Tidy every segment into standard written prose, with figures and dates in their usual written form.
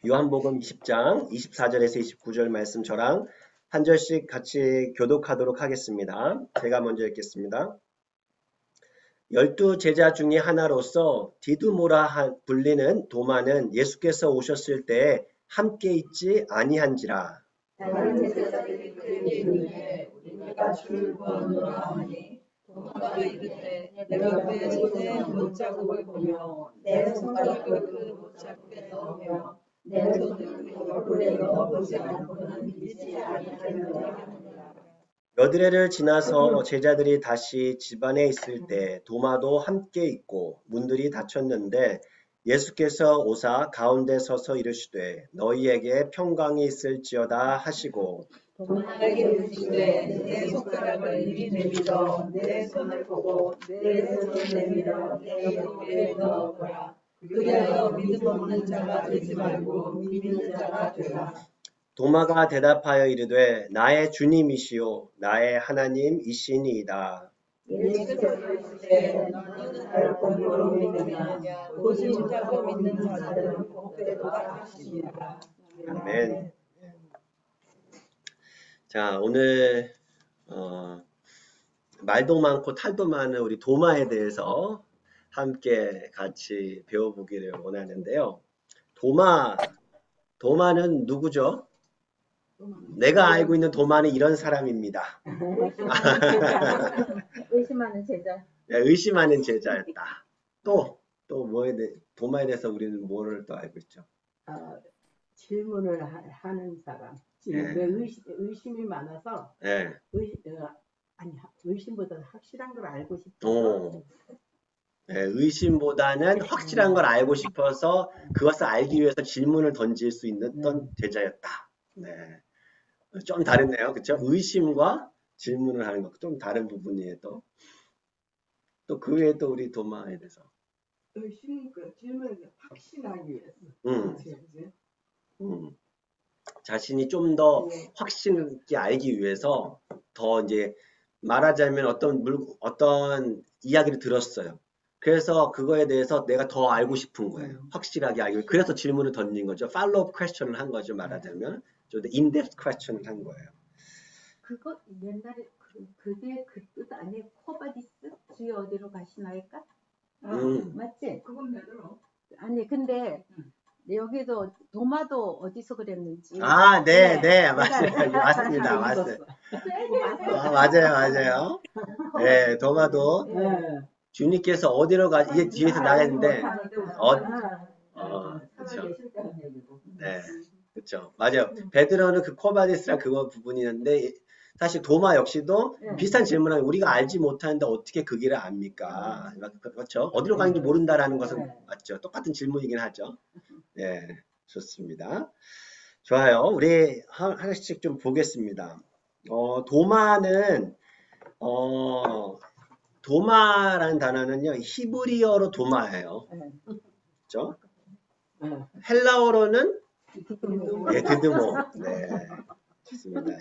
요한복음 20장 24절에서 29절 말씀 저랑 한 절씩 같이 교독하도록 하겠습니다. 제가 먼저 읽겠습니다. 12제자 중에 하나로서 디두모라 불리는 도마는 예수께서 오셨을 때에 함께 있지 아니한지라. 다른 제자들이 그에게 이르되 우리가 주를 구하노라 하니 도마가 이르되 내가 왜 손에 못자국을 보며 내 손가락을 그 못자국에 넣으며 내 손을 그 얼굴에 넣어보지 않고는 믿지 아니하리라 하니라. 여드레를 지나서 제자들이 다시 집안에 있을 때 도마도 함께 있고 문들이 닫혔는데 예수께서 오사 가운데 서서 이르시되 너희에게 평강이 있을지어다 하시고 도마에게 이르시되 내 손가락을 이리 내밀어 내 손을 보고 내 손을 내밀어 내 얼굴에 넣어보라. 그리하여 믿음 없는 자가 되지 말고 믿는 자가 되라. 도마가 대답하여 이르되 나의 주님이시요 나의 하나님이시니이다. 예수께서 이르시되 너는 나를 본고로 믿느냐 보지 못하고 믿는 자들은 복되도다 하시니라. 아멘. 자, 오늘 말도 많고 탈도 많은 우리 도마에 대해서 함께 같이 배워보기를 원하는데요. 도마는 누구죠? 내가 알고 있는 도마는 이런 사람입니다. 의심하는 제자. 네, 의심하는 제자였다. 또 도마에 대해서 우리는 뭐를 또 알고 있죠? 질문을 하는 사람. 네. 왜 의심이 많아서 네. 의심보다 확실한 걸 알고 싶어서. 네, 의심보다는 확실한 걸 알고 싶어서 그것을 알기 위해서 질문을 던질 수 있는 제자였다. 네. 좀 다르네요. 그렇죠? 의심과 질문을 하는 것 좀 다른 부분이에요. 또 그 외에 또 우리 도마에 대해서 질문을 확신하기 위해서. 자신이 좀 더 확신 있게 알기 위해서 더 이제 말하자면 어떤 이야기를 들었어요. 그래서 그거에 대해서 내가 더 알고 싶은 거예요. 확실하게 알기 위해. 그래서 질문을 던진 거죠. 팔로우 퀘스천을 한 거죠. 말하자면 좀 더 인덱스 퀘스천을 한 거예요. 그거 옛날에 그게 그 뜻 아니에요? 코바디스? 주여 어디로 가시나이까? 맞지? 그건 베드로. 아니 근데 여기도 도마도 어디서 그랬는지. 네, 맞습니다. 맞아요. 네, 도마도 주님께서 어디로 이게 뒤에서 나갔는데, 그렇죠. 네, 그렇죠. 맞아요. 베드로는 그 코바디스랑 그거 부분이었는데, 사실 도마 역시도 비슷한 질문을 우리가 알지 못하는데 어떻게 그 길을 압니까? 그렇죠. 어디로 가는지 모른다라는 것은 맞죠. 똑같은 질문이긴 하죠. 네, 좋습니다. 좋아요. 우리 하나씩 좀 보겠습니다. 도마라는 단어는요, 히브리어로 도마예요. 그렇죠? 헬라어로는 드드모. 네, 좋습니다.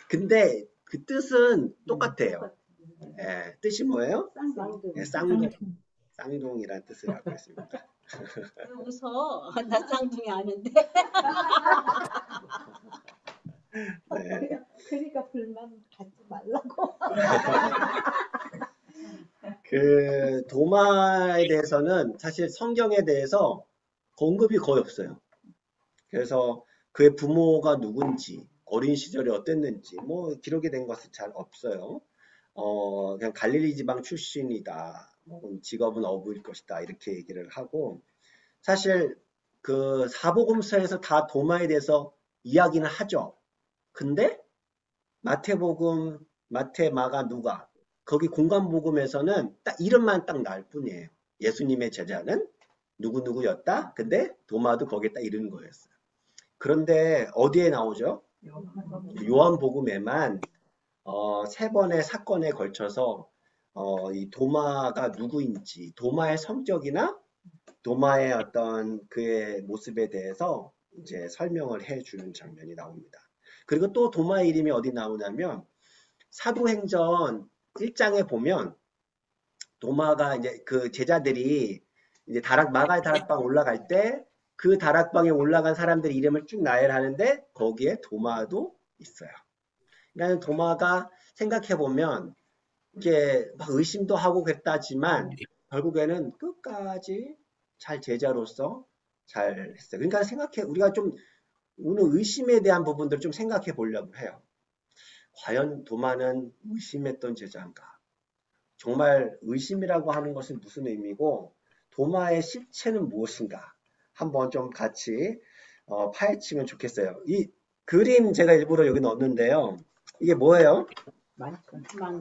근데 그 뜻은 똑같아요. 네, 뜻이 뭐예요? 쌍둥. 쌍둥이라는 뜻을 갖고 있습니다. 웃어. 나 쌍둥이 아는데. 네. 그러니까 불만 갖지 말라고. 그 도마에 대해서는 사실 성경에 대해서 언급이 거의 없어요. 그래서 그의 부모가 누군지, 어린 시절이 어땠는지 뭐 기록이 된 것은 잘 없어요. 그냥 갈릴리 지방 출신이다. 직업은 어부일 것이다. 이렇게 얘기를 하고 사실 그 사복음서에서 다 도마에 대해서 이야기는 하죠. 근데 마태복음, 마태, 마가, 누가 거기 공관복음에서는 딱 이름만 딱 나올 뿐이에요. 예수님의 제자는 누구누구였다. 근데 도마도 거기에 딱 이르는 거였어요. 그런데 어디에 나오죠? 요한복음에만 3번의 사건에 걸쳐서 이 도마가 누구인지, 도마의 성격이나 도마의 어떤 그의 모습에 대해서 이제 설명을 해주는 장면이 나옵니다. 그리고 또 도마의 이름이 어디 나오냐면 사도행전 1장에 보면 도마가 이제 그 제자들이 이제 마가의 다락방 올라갈 때 그 다락방에 올라간 사람들 이름을 쭉 나열하는데 거기에 도마도 있어요. 그러니까 도마가 생각해보면 이게 막 의심도 하고 그랬다지만 결국에는 끝까지 잘 제자로서 잘 했어요. 그러니까 우리가 좀 오늘 의심에 대한 부분들을 좀 생각해 보려고 해요. 과연 도마는 의심했던 제자인가? 정말 의심이라고 하는 것은 무슨 의미고 도마의 실체는 무엇인가? 한번 좀 같이 파헤치면 좋겠어요. 이 그림 제가 일부러 여기 넣었는데요. 이게 뭐예요?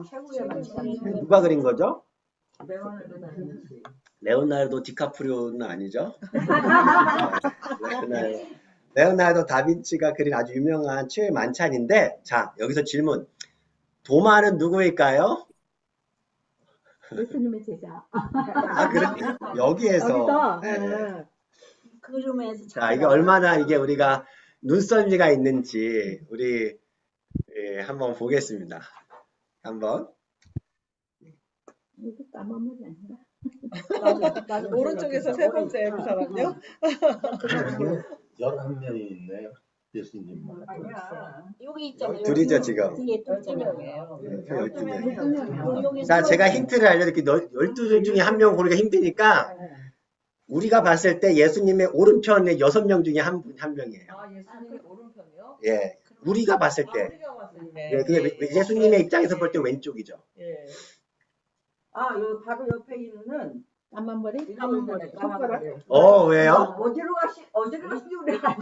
최고의 만찬. 누가 그린 거죠? 레오나르도 다빈치. 레오나르도 디카프리오는 아니죠? 레오나르도 다빈치가 그린 아주 유명한 최후의 만찬인데, 자, 여기서 질문. 도마는 누구일까요? 예수님의 제자. 아, 그래? 여기에서. 여기서 네. 그림에서 자, 이게 얼마나 이게 우리가 눈썰미가 있는지, 우리, 한번 보겠습니다. 한번. 이거 까만머리 아닌가? 오른쪽에서 세 번째 그 사람요? 11명이 있네요. 예수님만. 아니야. 여기 있잖아요. 둘이죠, 지금. 뒤에 또 있잖아요. 12명. 자, 제가 힌트를 알려드릴게요. 12명 중에 한 명 고르기가 힘드니까, 우리가 봤을 때 예수님의 오른편에 6명 중에 한 명이에요. 아, 예수님의 오른편이요? 예. 우리가 봤을 때. 우리가 봤을 때. 예, 그게 예수님의 입장에서 볼 때 왼쪽이죠. 예. 여기 바로 옆에 있는 까만머리? 까만머리. 왜요? 어디로 가시지 우리가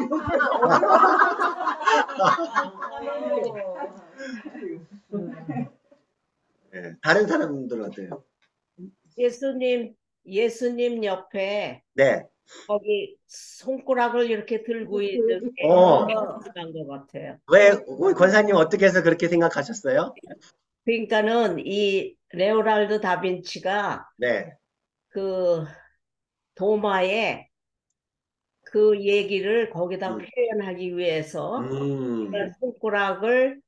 예. 다른 사람들은 어때요? 예수님 옆에 네. 거기 손가락을 이렇게 들고 있는 게 어. 비슷한 것 같아요. 우리 권사님 어떻게 해서 그렇게 생각하셨어요? 그러니까는 이 레오나르도 다빈치가 네. 그 도마에 그 얘기를 거기다 표현하기 위해서 손가락을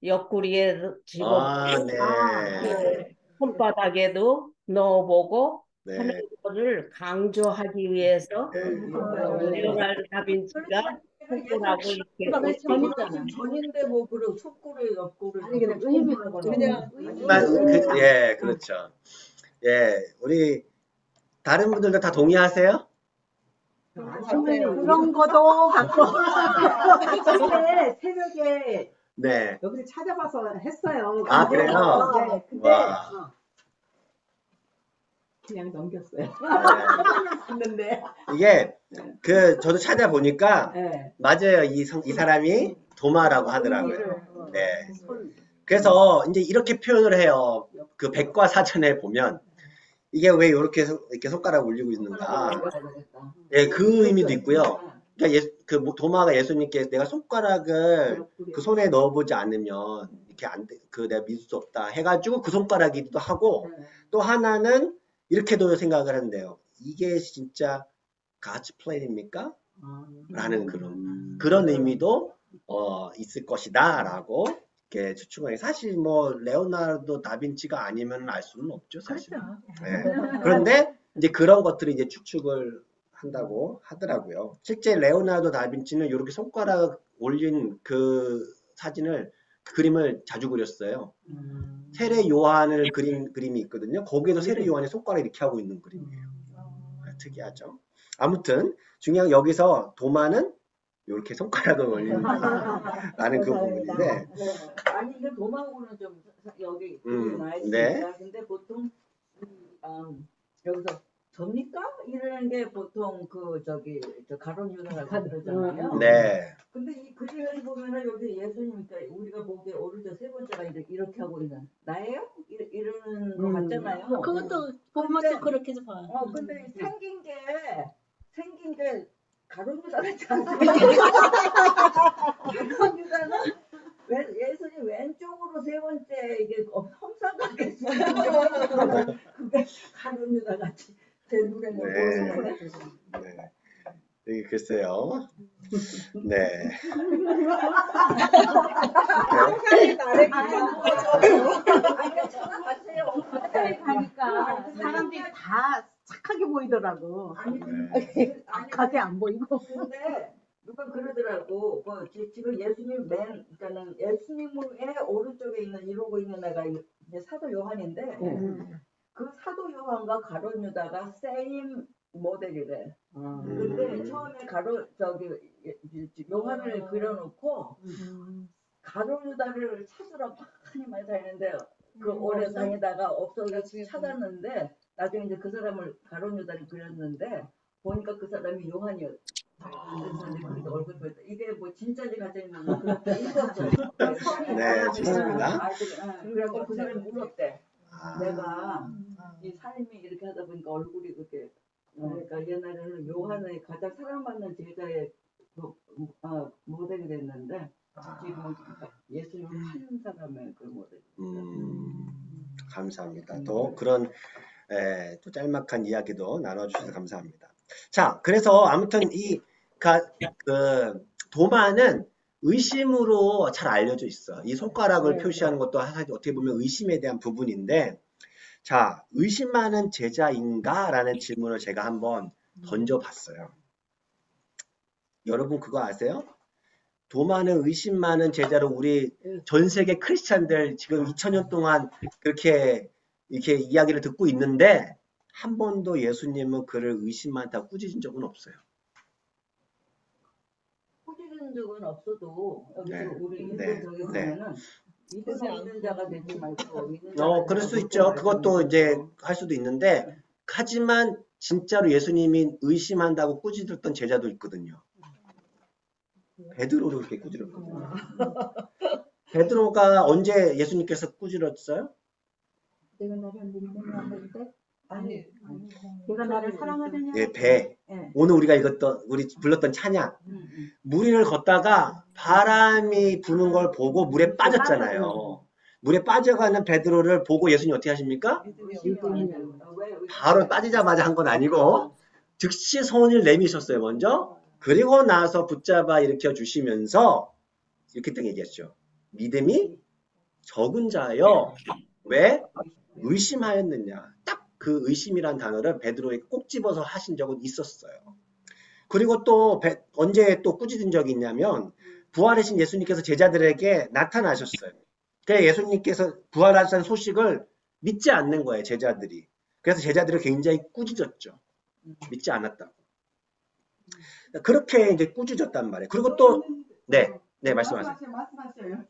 옆구리에 집어넣고 네. 손바닥에도 넣어보고 네. 하는 것을 강조하기 위해서 레오나르도 다빈치가 손가락을 이렇게 전인데 뭐 그래 속고를 옆고를 아니, 근데 의미 그냥 예, 그렇죠. 예, 우리 다른 분들도 다 동의하세요? 그런 것도 갖고. 근데 새벽에 네. 여기서 찾아봐서 했어요. 아, 그래요? 네, 근데 와. 그냥 넘겼어요. 네. 했는데. 이게 저도 찾아보니까 네. 맞아요. 이 사람이 도마라고 하더라고요. 네. 그래서 이제 이렇게 표현을 해요. 그 백과사전에 보면 이게 왜 이렇게 손가락 올리고 있는가? 예, 그 의미도 있고요. 그러니까 도마가 예수님께 내가 손가락을 그 손에 넣어보지 않으면 이렇게 내가 믿을 수 없다 해가지고 그 손가락이기도 하고 또 하나는 이렇게도 생각을 한대요. 이게 진짜 God's plan입니까? 라는 그런 의미도 있을 것이다라고 이렇게 추측하는. 사실 뭐 레오나르도 다빈치가 아니면 알 수는 없죠, 사실. 네. 그런데 이제 그런 것들이 이제 추측을 한다고 하더라고요. 실제 레오나르도 다빈치는 이렇게 손가락 올린 그 그림을 자주 그렸어요. 세례 요한을 그린 그림이 있거든요. 거기에도 세례 요한이 손가락 이렇게 하고 있는 그림이에요. 특이하죠. 아무튼 중요한 여기서 도마는 이렇게 손가락을 올린다라는 그 부분인데. 아니 이거 도마하고는 좀 여기 나와 네. 있습니다. 근데 보통 여기서 접니까? 이러는 게 보통 저 가론 유다라고 그러잖아요. 네. 근데 이 그림을 보면은 여기 예수님이니까 우리가 보기에 오른쪽 세 번째가 이렇게 하고 있는 나예요? 이러는 거 같잖아요. 그것도 보면 또 그렇게 좀 봐요. 근데 생긴 게 가론 유다 같지 않습니까? 가론 유다는 예수님 왼쪽으로 세 번째 이게 험상궂게 그게 가론 유다 같이 제 눈에는 보여요. 네. 여기 글쎄요. 네. 나를 아니, 찾아봤어요. 가까이 가니까 사람들이 다 착하게 보이더라고. 아니, 악하게 안 보이고. 근데 누가 그러더라고. 지금 예수님 그러니까는 예수님의 오른쪽에 있는 이러고 있는 애가 이제 사도 요한인데 그 사도 요한과 가룟 유다가 세임 모델이래. 근데 처음에 요한을 그려놓고 가룟 유다를 찾으러 많이 다니는데 그 오래 다니다가 없어서 찾았는데 나중에 이제 그 사람을 가룟 유다를 그렸는데 보니까 그 사람이 요한이었어. 그래서 이제 그렇게 얼굴 보였다. 이게 뭐 진짜인지 가짜인지 그렇게 읽었어요. 네, 좋습니다. 그래갖고 그 사람이 물었대. 아, 내가 이 삶이 이렇게 하다 보니까 얼굴이 그렇게 그러니까 옛날에는 요한의 가장 사랑받는 제자의 모델이 됐는데 지금은 예수님을 파는 사람의 그 모델. 감사합니다. 또 그런 또 짤막한 이야기도 나눠주셔서 감사합니다. 자, 그래서 아무튼 그 도마는 의심으로 잘 알려져 있어. 이 손가락을 표시하는 것도 어떻게 보면 의심에 대한 부분인데, 자, 의심 많은 제자인가? 라는 질문을 제가 한번 던져봤어요. 여러분 그거 아세요? 도마는 의심 많은 제자로 우리 전 세계 크리스찬들 지금 2000년 동안 그렇게 이렇게 이야기를 듣고 있는데 한 번도 예수님은 그를 의심 많다고 꾸짖은 적은 없어요. 꾸짖은 적은 없어도 여기서 네, 우리 인도 네, 저기 네. 보면은 믿는 자가 되지 말고 그럴 수 있죠. 그것도 이제 할 수도 있는데, 하지만 진짜로 예수님이 의심한다고 꾸짖었던 제자도 있거든요. 베드로를 그렇게 꾸짖었거든요. 베드로가 언제 예수님께서 꾸짖었어요? 내가 나를 믿느냐 때 아니 내가 나를 사랑하느냐. 예, 배. 네. 오늘 우리 불렀던 찬양. 물 위를 걷다가 바람이 부는 걸 보고 물에 빠졌잖아요. 물에 빠져가는 베드로를 보고 예수님 어떻게 하십니까? 바로 빠지자마자 한 건 아니고 즉시 손을 내미셨어요, 먼저. 그리고 나서 붙잡아 일으켜 주시면서 이렇게 딱 얘기했죠. 믿음이 적은 자여, 왜 의심하였느냐. 딱 그 의심이란 단어를 베드로에게 꼭 집어서 하신 적은 있었어요. 그리고 또 언제 또 꾸짖은 적이 있냐면 부활하신 예수님께서 제자들에게 나타나셨어요. 그래서 예수님께서 부활하신 소식을 믿지 않는 거예요, 제자들이. 그래서 제자들을 굉장히 꾸짖었죠. 믿지 않았다고. 그렇게 이제 꾸짖었단 말이에요. 그리고 또 네, 말씀하세요. 말씀하세요.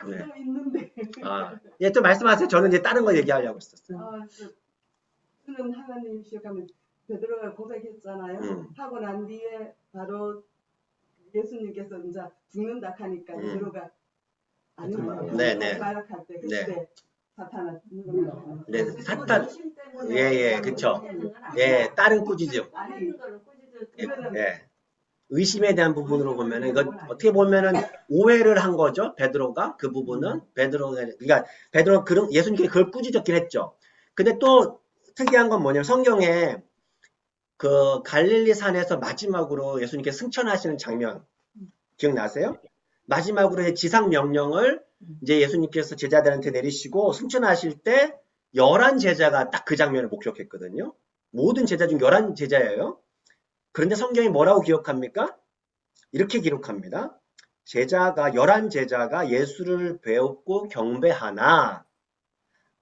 네. 또 있는데. 예, 또 말씀하세요. 저는 이제 다른 거 얘기하려고 했었어요. 그는 하나님 시작하면 베드로가 고백했잖아요. 하고 난 뒤에 바로 예수님께서 이제 죽는다 하니까 베드로가 아닌 거예요. 네. 마약할 때 그때 사탄은 네, 사탄. 예, 그쵸. 예, 다른 꾸짖음. 예. 의심에 대한 부분으로 보면은 이건 어떻게 보면은 오해를 한 거죠. 베드로가 그 부분은 그러니까 베드로 예수님께 그걸 꾸짖었긴 했죠. 근데 또 특이한 건 뭐냐면 성경에 그 갈릴리 산에서 마지막으로 예수님께 승천하시는 장면 기억나세요? 마지막으로 이제 지상 명령을 이제 예수님께서 제자들한테 내리시고 승천하실 때 11 제자가 딱 그 장면을 목격했거든요. 모든 제자 중 11 제자예요. 그런데 성경이 뭐라고 기록합니까? 이렇게 기록합니다. 11 제자가 예수를 배웠고 경배하나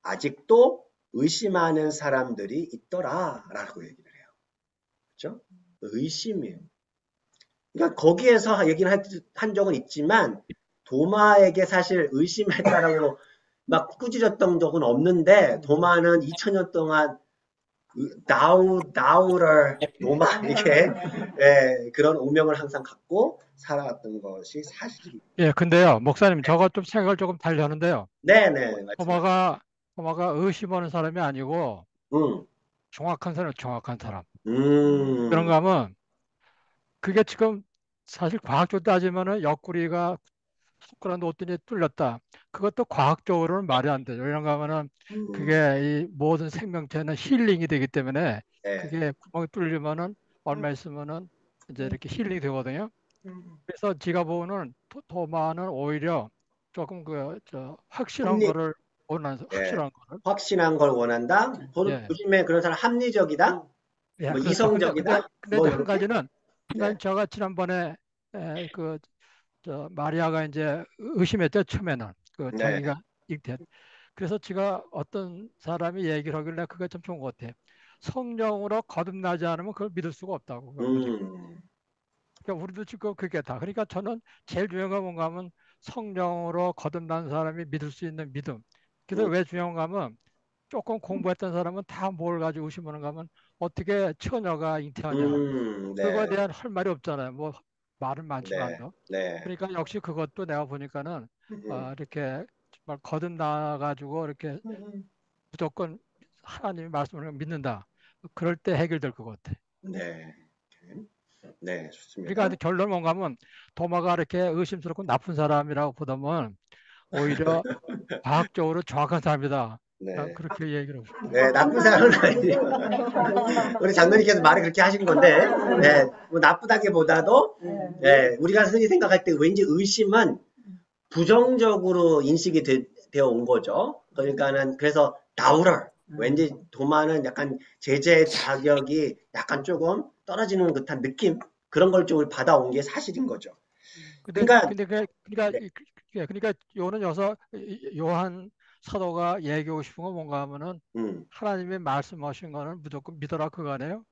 아직도 의심하는 사람들이 있더라 라고 얘기를 해요. 그렇죠? 의심이에요. 그러니까 거기에서 얘기를 한 적은 있지만 도마에게 사실 의심했다라고 막 꾸짖었던 적은 없는데 도마는 2000년 동안 나우를 도마 이렇게 그런 오명을 항상 갖고 살아왔던 것이 사실입니다. 예, 근데요, 목사님, 저거 좀 생각을 조금 달리하는데요. 네네. 도마가 의심하는 사람이 아니고 음. 정확한 사람. 음. 그런가 하면 그게 지금 사실 과학적으로 따지면은 옆구리가 손가락 놓더니 뚫렸다. 그것도 과학적으로는 말이 안 되죠. 이런가 하면은 그게 이 모든 생명체는 힐링이 되기 때문에 네. 그게 구멍이 뚫리면은 얼마 있으면은 이제 이렇게 힐링이 되거든요. 그래서 제가 보는 도마는 오히려 조금 확실한 확립. 거를 원하는 예. 확실한 거를. 확신한 걸 원한다. 예. 요즘에 그런 사람 합리적이다. 예, 뭐 그렇죠. 이성적이다. 근데 뭐 한 이렇게. 가지는 네. 제가 지난번에 마리아가 이제 의심했죠, 처음에는. 네. 자기가 잉태. 그래서 제가 어떤 사람이 얘기를 하길래 그게 참 좋은 것 같아. 성령으로 거듭나지 않으면 그걸 믿을 수가 없다고. 그런 거죠. 그러니까 우리도 지금 그게 다. 그러니까 저는 제일 중요한 건 뭔가 하면 성령으로 거듭난 사람이 믿을 수 있는 믿음. 그래서 왜 중요한가 하면 조금 공부했던 사람은 다 뭘 가지고 의심하는가 하면 어떻게 처녀가 잉태하냐. 그거에 네. 대한 할 말이 없잖아요. 뭐 말은 네. 많지만도. 네. 그러니까 역시 그것도 내가 보니까는 음. 이렇게 정말 거듭나 가지고 이렇게 무조건 하나님의 말씀을 믿는다. 그럴 때 해결될 것 같아. 네. 네, 좋습니다. 그러니까 결론은 뭔가 하면 도마가 이렇게 의심스럽고 나쁜 사람이라고 보다면 오히려 과학적으로 정확한 사람이다. 네. 그렇게 얘기를 하고 싶어요. 네, 나쁜 사람은 아니에요. 우리 장로님께서 말을 그렇게 하신 건데, 네, 뭐 나쁘다기보다도, 네, 우리가 흔히 생각할 때 왠지 의심은 부정적으로 인식이 되어 온 거죠. 그러니까는, 그래서 다우터, 왠지 도마는 약간 제재의 자격이 약간 조금 떨어지는 듯한 느낌? 그런 걸 좀 받아온 게 사실인 거죠. 그러니까, 그러니까 요는 여기서 요한 사도가 얘기하고 싶은 건 뭔가 하면은 하나님의 말씀하신 거는 무조건 믿어라 그거네요.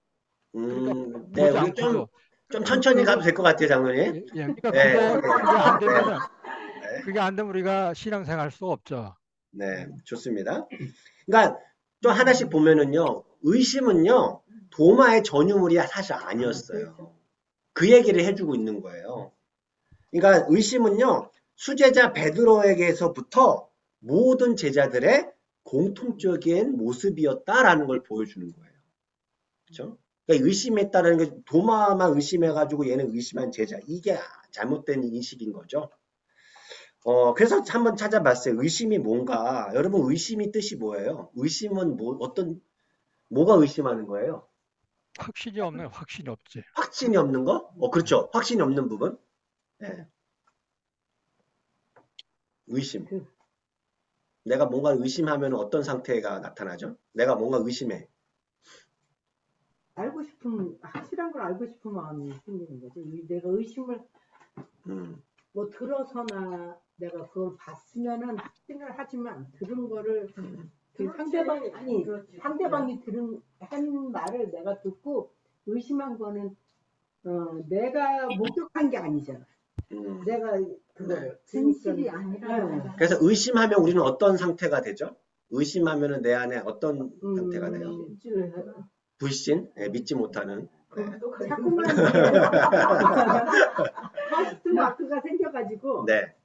그러니까 네, 보지 우리 않고도 좀 천천히 가도 될 것 같아요, 장로님. 그러니까 네. 그게 안 되면은 그게 안 되면 우리가 신앙생활 할 수가 없죠. 네, 좋습니다. 그러니까 또 하나씩 보면은요, 의심은요, 도마의 전유물이 사실 아니었어요. 그 얘기를 해주고 있는 거예요. 그러니까 의심은요, 수제자 베드로에게서부터 모든 제자들의 공통적인 모습이었다라는 걸 보여주는 거예요. 그렇죠? 그러니까 의심했다는 게 도마만 의심해가지고 얘는 의심한 제자. 이게 잘못된 인식인 거죠. 그래서 한번 찾아봤어요. 의심이 뭔가. 여러분, 의심이 뜻이 뭐예요? 의심은 뭐가 의심하는 거예요? 확신이 없는 확신이 없지. 확신이 없는 거? 그렇죠. 확신이 없는 부분. 네. 의심. 내가 뭔가 의심하면 어떤 상태가 나타나죠? 내가 뭔가 의심해. 알고 싶은 확실한 걸 알고 싶은 마음이 생기는 거죠. 내가 의심을 뭐 들어서나 내가 그걸 봤으면은 확신을 하지만 들은 거를 그 상대방이 상대방이 한 말을 내가 듣고 의심한 거는 내가 목격한 게 아니잖아. 내가 그걸 진실이 아니라. 그래서 의심하면 우리는 어떤 상태가 되죠? 의심하면은 내 안에 어떤 상태가 돼요? 불신, 네, 믿지 못하는. 네. 자꾸만 퍼스트 마크가 생겨가지고 네.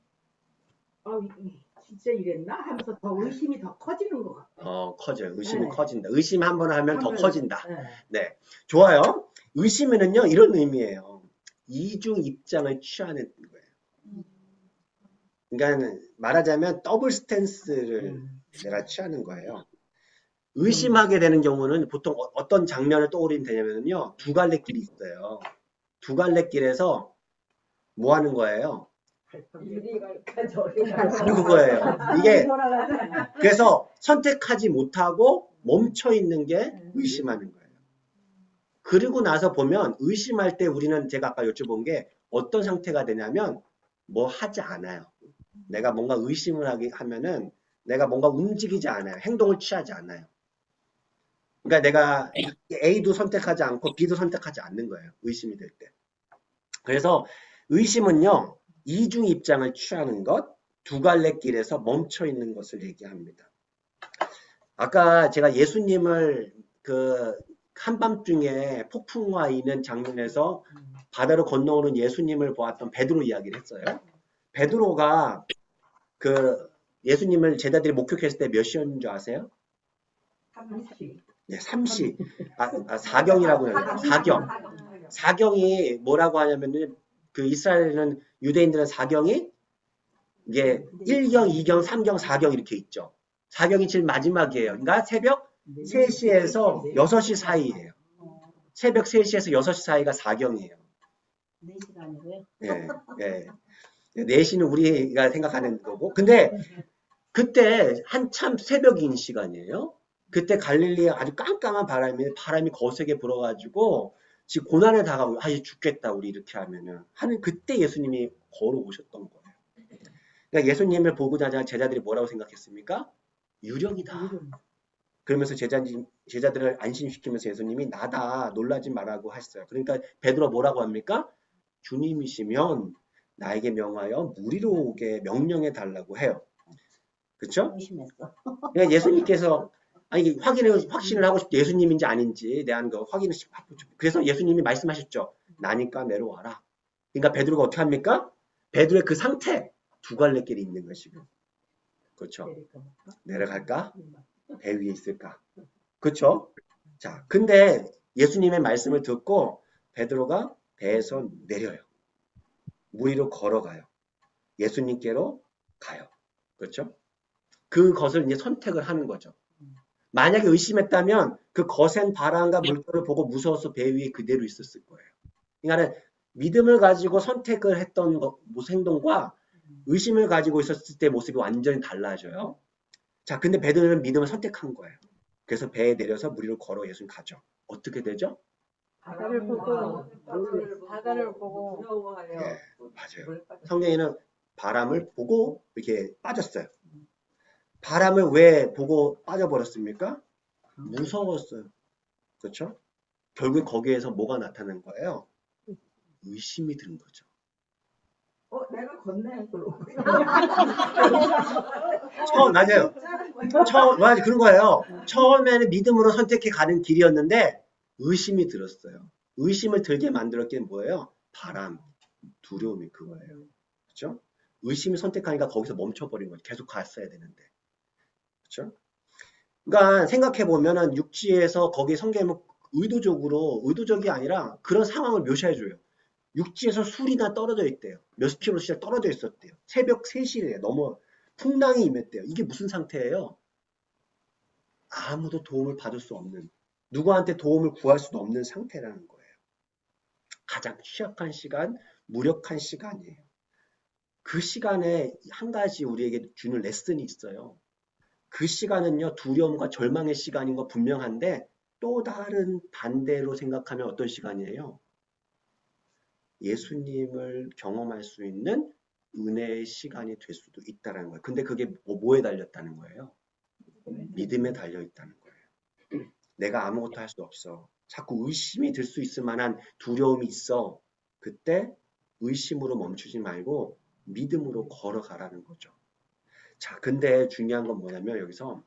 진짜 이랬나 하면서 더 의심이 더 커지는 것 같아요. 커져요. 의심이 네. 커진다. 의심 한 번 하면 더 커진다. 네. 네. 좋아요. 의심은요, 이런 의미예요. 이중 입장을 취하는 거예요. 그러니까 말하자면 더블 스탠스를 내가 취하는 거예요. 의심하게 되는 경우는 보통 어떤 장면을 떠올리면 되냐면요, 두 갈래 길이 있어요. 두 갈래 길에서 뭐 하는 거예요? 그거예요. 이게 그래서 선택하지 못하고 멈춰 있는 게 의심하는 거예요. 그리고 나서 보면 의심할 때 우리는 제가 아까 여쭤본 게 어떤 상태가 되냐면 뭐 하지 않아요. 내가 뭔가 의심을 하면은 내가 뭔가 움직이지 않아요. 행동을 취하지 않아요. 그러니까 내가 A도 선택하지 않고 B도 선택하지 않는 거예요. 의심이 될 때. 그래서 의심은요, 이중 입장을 취하는 것, 두 갈래 길에서 멈춰 있는 것을 얘기합니다. 아까 제가 예수님을 한밤중에 폭풍과 있는 장면에서 바다로 건너오는 예수님을 보았던 베드로 이야기를 했어요. 베드로가 예수님을 제자들이 목격했을 때 몇 시였는 줄 아세요? 3시. 네, 3시. 4경이라고 해요. 4경. 4경이 뭐라고 하냐면은 이스라엘은 유대인들은 4경이 이게 1경, 2경, 3경, 4경 이렇게 있죠. 4경이 제일 마지막이에요. 그러니까 새벽 3시에서 6시 사이예요. 새벽 3시에서 6시 사이가 4경이에요. 4시간이고요. 예, 예. 4시는 우리가 생각하는 거고. 근데 그때 한참 새벽인 시간이에요. 그때 갈릴리에 아주 깜깜한 바람이 거세게 불어가지고 지금 고난에 다가오고 이제 죽겠다 우리 이렇게 하면은 하는 그때 예수님이 걸어오셨던 거예요. 그러니까 예수님을 보고 나자 제자들이 뭐라고 생각했습니까? 유령이다. 그러면서 제자들을 안심시키면서 예수님이 나다 놀라지 말라고 하셨어요. 그러니까 베드로 뭐라고 합니까? 주님이시면 나에게 명하여 무리로 오게 명령해 달라고 해요. 그렇죠? 의심했어. 그러니까 예수님께서 아니 확신을 하고 싶대. 예수님인지 아닌지 대한 거 확인을 하고 싶대. 그래서 예수님이 말씀하셨죠. 나니까 내려와라. 그러니까 베드로가 어떻게 합니까? 베드로의 그 상태 두 갈래 길이 있는 것이고. 그렇죠? 내려갈까? 배 위에 있을까? 그렇죠? 자, 근데 예수님의 말씀을 듣고 베드로가 배에서 내려요. 물 위로 걸어가요. 예수님께로 가요. 그렇죠? 그것을 이제 선택을 하는 거죠. 만약에 의심했다면 그 거센 바람과 물결을 보고 무서워서 배 위에 그대로 있었을 거예요. 그러니까 믿음을 가지고 선택을 했던 행동과 의심을 가지고 있었을 때 모습이 완전히 달라져요. 자, 근데 베드로는 믿음을 선택한 거예요. 그래서 배에 내려서 물 위로 걸어 예수님 가죠. 어떻게 되죠? 바다를 보고 무서워하여 네, 맞아요. 성경에는 바람을 보고 이렇게 빠졌어요. 바람을 왜 보고 빠져버렸습니까? 무서웠어요. 그렇죠? 결국 거기에서 뭐가 나타난 거예요? 의심이 든 거죠. 내가 건네. 맞아요. 맞아, 그런 거예요. 처음에는 믿음으로 선택해 가는 길이었는데 의심이 들었어요. 의심을 들게 만들었던 게 뭐예요? 바람, 두려움이 그거예요. 그렇죠? 의심을 선택하니까 거기서 멈춰버린 거죠. 계속 갔어야 되는데. 그렇죠? 그러니까 생각해 보면은 육지에서 거기 성경은 의도적이 아니라 그런 상황을 묘사해 줘요. 육지에서 술이나 떨어져 있대요. 몇 킬로씩 떨어져 있었대요. 새벽 3시에 너무 풍랑이 임했대요. 이게 무슨 상태예요? 아무도 도움을 받을 수 없는, 누구한테 도움을 구할 수도 없는 상태라는 거예요. 가장 취약한 시간, 무력한 시간이에요. 그 시간에 한 가지 우리에게 주는 레슨이 있어요. 그 시간은요, 두려움과 절망의 시간인 거 분명한데 또 다른 반대로 생각하면 어떤 시간이에요? 예수님을 경험할 수 있는 은혜의 시간이 될 수도 있다는 거예요. 근데 그게 뭐에 달렸다는 거예요? 믿음에 달려있다는 거예요. 내가 아무것도 할 수 없어. 자꾸 의심이 들 수 있을 만한 두려움이 있어. 그때 의심으로 멈추지 말고 믿음으로 걸어가라는 거죠. 자, 근데 중요한 건 뭐냐면 여기서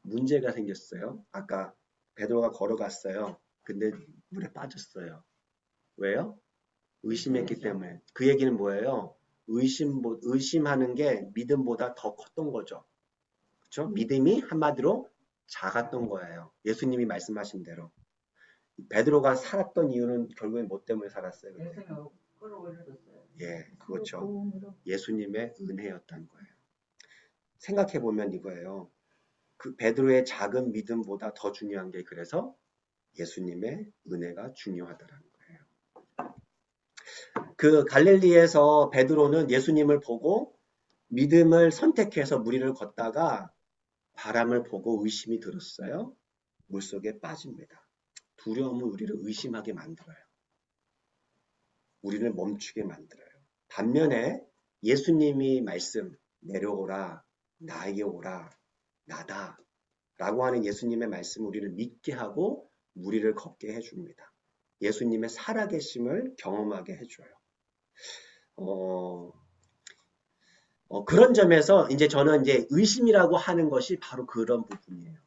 문제가 생겼어요. 아까 베드로가 걸어갔어요. 근데 물에 빠졌어요. 왜요? 의심했기 때문에. 그 얘기는 뭐예요? 의심하는 게 믿음보다 더 컸던 거죠. 그렇죠? 믿음이 한마디로 작았던 거예요. 예수님이 말씀하신 대로. 베드로가 살았던 이유는 결국엔 뭐 때문에 살았어요? 예, 그렇죠. 예수님의 은혜였던 거예요. 생각해 보면 이거예요. 그 베드로의 작은 믿음보다 더 중요한 게 그래서 예수님의 은혜가 중요하다라는 거예요. 그 갈릴리에서 베드로는 예수님을 보고 믿음을 선택해서 물 위를 걷다가 바람을 보고 의심이 들었어요. 물속에 빠집니다. 두려움은 우리를 의심하게 만들어요. 우리를 멈추게 만들어요. 반면에 예수님이 말씀, 내려오라, 나에게 오라, 나다 라고 하는 예수님의 말씀은 우리를 믿게 하고 물 위를 걷게 해줍니다. 예수님의 살아계심을 경험하게 해줘요. 그런 점에서 이제 저는 이제 의심이라고 하는 것이 바로 그런 부분이에요.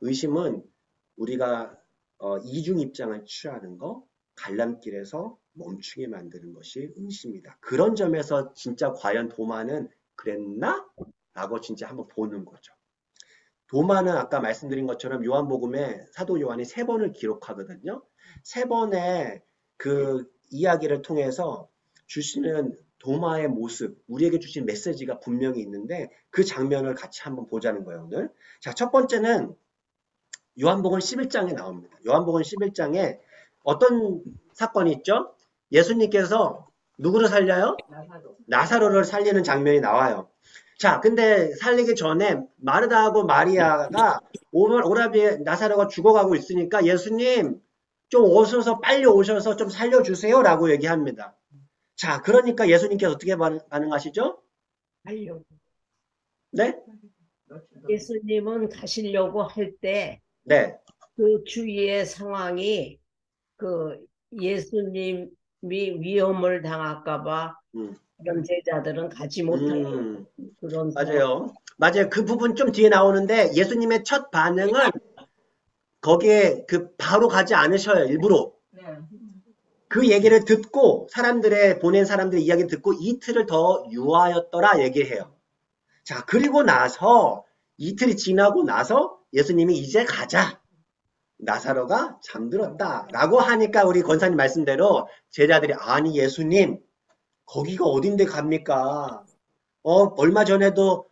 의심은 우리가 이중 입장을 취하는 거, 갈림길에서 멈추게 만드는 것이 의심이다. 그런 점에서 진짜 과연 도마는 그랬나? 라고 진짜 한번 보는 거죠. 도마는 아까 말씀드린 것처럼 요한복음에 사도 요한이 3번을 기록하거든요. 3번의 그 이야기를 통해서 주시는 도마의 모습, 우리에게 주신 메시지가 분명히 있는데 그 장면을 같이 한번 보자는 거예요, 오늘. 자, 첫 번째는 요한복음 11장에 나옵니다. 요한복음 11장에 어떤 사건이 있죠? 예수님께서 누구를 살려요? 나사로를 살리는 장면이 나와요. 자, 근데 살리기 전에 마르다하고 마리아가 오라비에 나사로가 죽어가고 있으니까 예수님 좀 오셔서 빨리 오셔서 좀 살려주세요라고 얘기합니다. 자, 그러니까 예수님께서 어떻게 반응하시죠? 하려고. 네? 예수님은 가시려고 할 때 네. 그 주위의 상황이 그 예수님이 위험을 당할까봐 음, 그런 제자들은 가지 못하는 그런 상황. 맞아요. 맞아요. 그 부분 좀 뒤에 나오는데 예수님의 첫 반응은 거기에 바로 가지 않으셔요. 일부러. 네. 그 얘기를 듣고 보낸 사람들의 이야기를 듣고 이틀을 더 유하였더라 얘기해요. 자, 그리고 나서 이틀이 지나고 나서 예수님이 이제 가자. 나사로가 잠들었다라고 하니까 우리 권사님 말씀대로 제자들이 아니 예수님 거기가 어딘데 갑니까? 얼마 전에도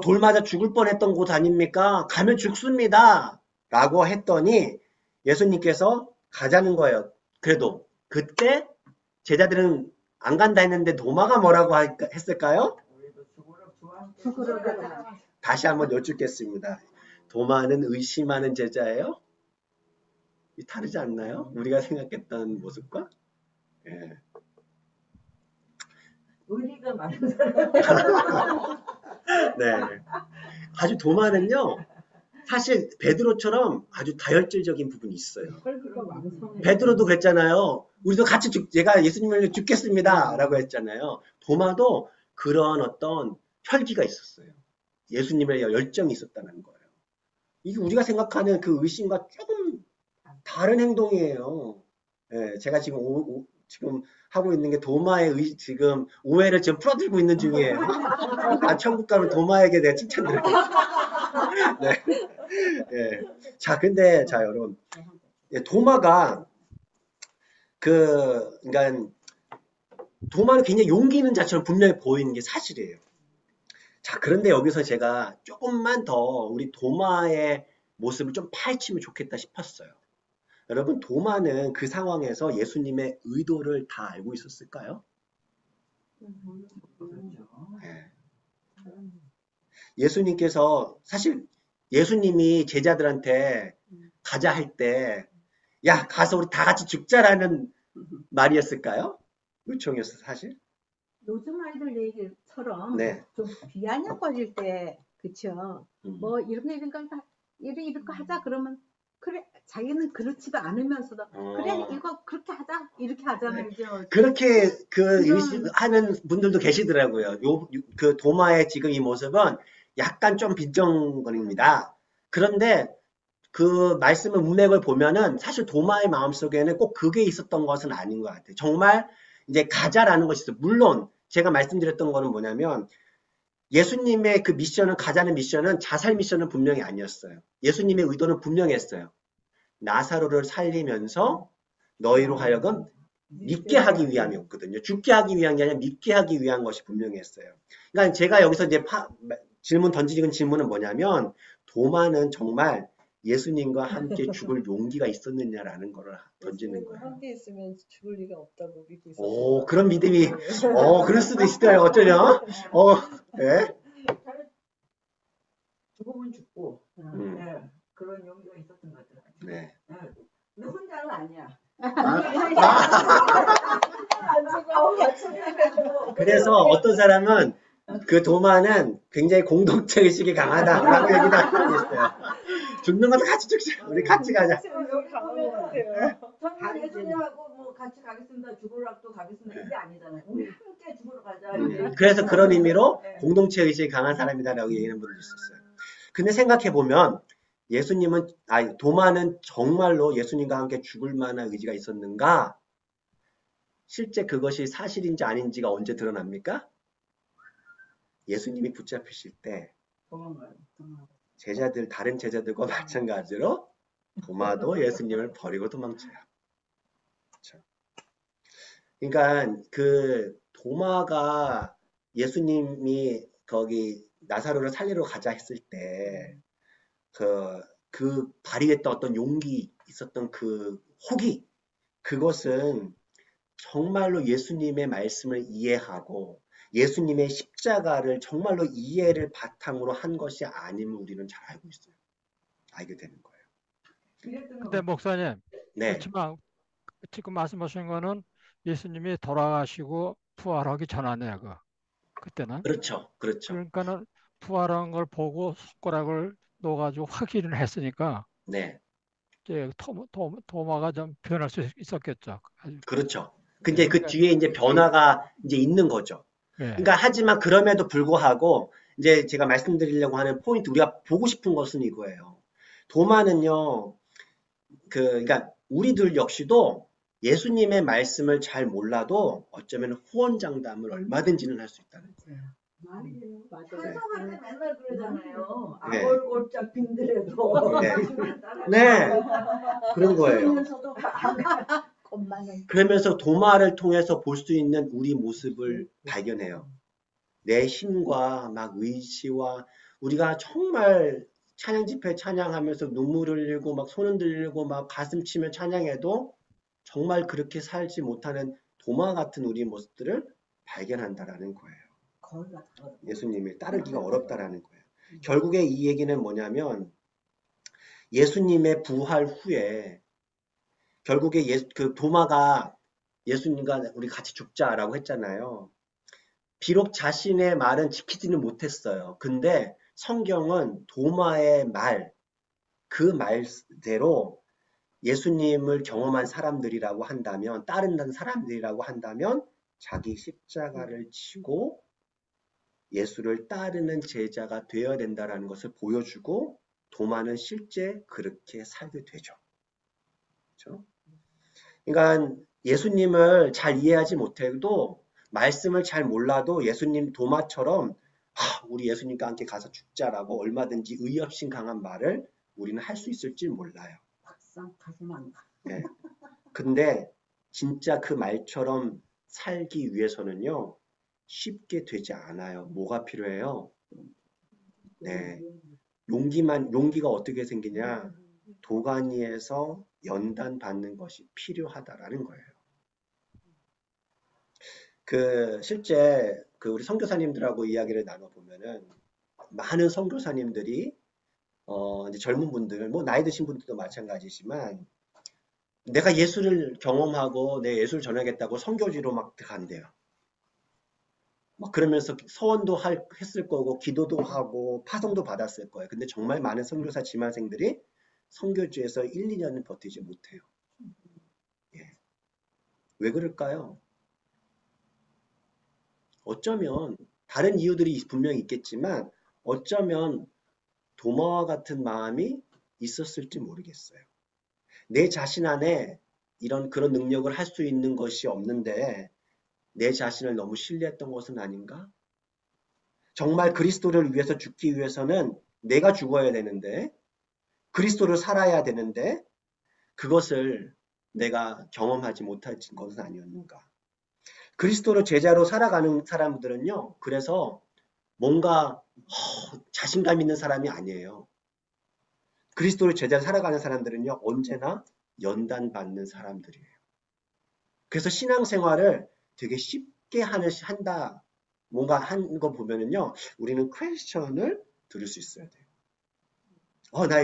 돌 맞아 죽을 뻔했던 곳 아닙니까? 가면 죽습니다. 라고 했더니 예수님께서 가자는 거예요. 그래도 그때 제자들은 안 간다 했는데 도마가 뭐라고 했을까요? 다시 한번 여쭙겠습니다. 도마는 의심하는 제자예요? 다르지 않나요? 우리가 생각했던 모습과? 예. 의리가 많은 사람. 네. 아주 도마는요, 사실 베드로처럼 아주 다혈질적인 부분이 있어요. 혈기가 왕성해. 베드로도 그랬잖아요. 우리도 같이 제가 예수님을 죽겠습니다. 라고 했잖아요. 도마도 그런 어떤 혈기가 있었어요. 예수님에 열정이 있었다는 거예요. 이게 우리가 생각하는 그 의심과 조금 다른 행동이에요. 예, 제가 지금 지금 하고 있는 게 도마의 지금 오해를 지금 풀어들고 있는 중이에요. 천국 가면 도마에게 내가 칭찬드려요. 네. 예. 자, 근데 자 여러분, 도마가 그러니까 도마는 굉장히 용기 있는 자처럼 분명히 보이는 게 사실이에요. 자, 그런데 여기서 제가 조금만 더 우리 도마의 모습을 좀 파헤치면 좋겠다 싶었어요. 여러분, 도마는 그 상황에서 예수님의 의도를 다 알고 있었을까요? 네. 예수님께서 사실 예수님이 제자들한테 가자 할 때, 야, 가서 우리 다 같이 죽자라는 말이었을까요? 요청이었어, 사실. 요즘 아이들 얘기처럼 네. 좀 비아냥거릴 때 그쵸? 음. 뭐 이런 거 하자 그러면 그래 자기는 그렇지도 않으면서도 그래 이거 그렇게 하자 이렇게 하잖아요. 네. 그죠? 그렇게 하는 분들도 계시더라고요. 그 도마의 지금 이 모습은 약간 좀 빈정거립니다. 그런데 그 말씀의 문맥을 보면은 사실 도마의 마음속에는 꼭 그게 있었던 것은 아닌 것 같아요. 정말 이제 가자라는 것이 있어요. 물론 제가 말씀드렸던 거는 뭐냐면 예수님의 그 미션은 가자는 미션은 자살 미션은 분명히 아니었어요. 예수님의 의도는 분명했어요. 나사로를 살리면서 너희로 하여금 믿게 하기 위함이었거든요. 죽게 하기 위한 게 아니라 믿게 하기 위한 것이 분명했어요. 그러니까 제가 여기서 이제 던지는 질문은 뭐냐면 도마는 정말 예수님과 함께 죽을 용기가 있었느냐라는 거를 던지는 거예요. 함께 있으면 죽을 리가 없다고 믿고 있었어요. 오, 그런 믿음이, 그럴 수도 있어요. 어쩌냐? 네. 죽으면 죽고 네, 그런 용기가 있었던 것 같아요. 네. 근데 혼자는 아니야. 그래서 어떤 사람은 그 도마는 굉장히 공동체 의식이 강하다라고 얘기도 하고 있어요. 죽는 것도 같이 죽자. 우리 같이 가자. 저는 예수님하고 뭐 같이 가겠습니다. 죽으러도 가겠습니다. 이게 아니잖아요. 우리 함께 죽으러 가자. 그래서 그런 의미로 공동체 의식이 강한 사람이다라고 얘기하는 분도 있었어요. 근데 생각해보면 도마는 정말로 예수님과 함께 죽을 만한 의지가 있었는가? 실제 그것이 사실인지 아닌지가 언제 드러납니까? 예수님이 붙잡히실 때 다른 제자들과 마찬가지로 도마도 예수님을 버리고 도망쳐요. 그렇죠? 그러니까 그 도마가 예수님이 거기 나사로를 살리러 가자 했을 때 그 발휘했던 어떤 용기 있었던 그 호기 그것은 정말로 예수님의 말씀을 이해하고 예수님의 십자가를 정말로 이해를 바탕으로 한 것이 아님을 우리는 잘 알고 있어요. 알게 되는 거예요. 그랬던 것 근데 같아요. 목사님, 네, 그렇지만 지금 말씀하신 거는 예수님이 돌아가시고 부활하기 전 아니에요, 그때는. 그렇죠, 그렇죠. 그러니까는 부활한 걸 보고 손가락을 넣어가지고 확인을 했으니까 네, 이제 도마가 좀 변할 수 있었겠죠. 아주. 그렇죠. 예, 근데 그 그러니까 뒤에 이제 변화가 이제 있는 거죠. 예, 그러니까 하지만 그럼에도 불구하고 이제 제가 말씀드리려고 하는 포인트, 우리가 보고 싶은 것은 이거예요. 도마는요, 그러니까 우리들 역시도 예수님의 말씀을 잘 몰라도 어쩌면 후원장담을 얼마든지는 할 수 있다는 거예요. 맞아요. 맞아요. 찬송할 때 맨날 그러잖아요. 네. 아골골짝 빈들에도 네. 예수만 따라. 네, 그런 거예요. 그러면서도 엄마는 그러면서 도마를 통해서 볼 수 있는 우리 모습을 발견해요. 내 힘과 막 의지와 우리가 정말 찬양 집회 찬양하면서 눈물을 흘리고 막 손 흔들고 막 가슴 치며 찬양해도 정말 그렇게 살지 못하는 도마 같은 우리 모습들을 발견한다라는 거예요. 거기가 더 예수님을 따르기가 어렵다라는 거예요. 결국에 이 얘기는 뭐냐면 예수님의 부활 후에 결국에 그 도마가 예수님과 우리 같이 죽자라고 했잖아요. 비록 자신의 말은 지키지는 못했어요. 근데 성경은 도마의 말, 그 말대로 예수님을 경험한 사람들이라고 한다면, 따른다는 사람들이라고 한다면 자기 십자가를 지고 예수를 따르는 제자가 되어야 된다는 것을 보여주고 도마는 실제 그렇게 살게 되죠. 그렇죠? 그러니까 예수님을 잘 이해하지 못해도 말씀을 잘 몰라도 예수님 도마처럼 우리 예수님과 함께 가서 죽자라고 얼마든지 의협심 강한 말을 우리는 할 수 있을지 몰라요. 막상 가슴 네. 근데 진짜 그 말처럼 살기 위해서는요. 쉽게 되지 않아요. 뭐가 필요해요? 네. 용기가 어떻게 생기냐? 도가니에서 연단 받는 것이 필요하다라는 거예요. 실제 우리 선교사님들하고 이야기를 나눠보면은 많은 선교사님들이 이제 젊은 분들, 뭐 나이 드신 분들도 마찬가지지만 내가 예수를 경험하고 내 예수를 전하겠다고 선교지로 막 들어간대요. 막 그러면서 서원도 했을 거고 기도도 하고 파송도 받았을 거예요. 근데 정말 많은 선교사 지망생들이 선교지에서 1, 2년은 버티지 못해요. 예. 왜 그럴까요? 어쩌면 다른 이유들이 분명히 있겠지만 어쩌면 도마와 같은 마음이 있었을지 모르겠어요. 내 자신 안에 그런 능력을 할 수 있는 것이 없는데 내 자신을 너무 신뢰했던 것은 아닌가? 정말 그리스도를 위해서 죽기 위해서는 내가 죽어야 되는데 그리스도를 살아야 되는데 그것을 내가 경험하지 못한 것은 아니었는가? 그리스도를 제자로 살아가는 사람들은요. 그래서 뭔가 자신감 있는 사람이 아니에요. 그리스도를 제자로 살아가는 사람들은요. 언제나 연단받는 사람들이에요. 그래서 신앙생활을 되게 쉽게 한다. 뭔가 한 거 보면은요. 우리는 퀘스천을 들을 수 있어야 돼요. 나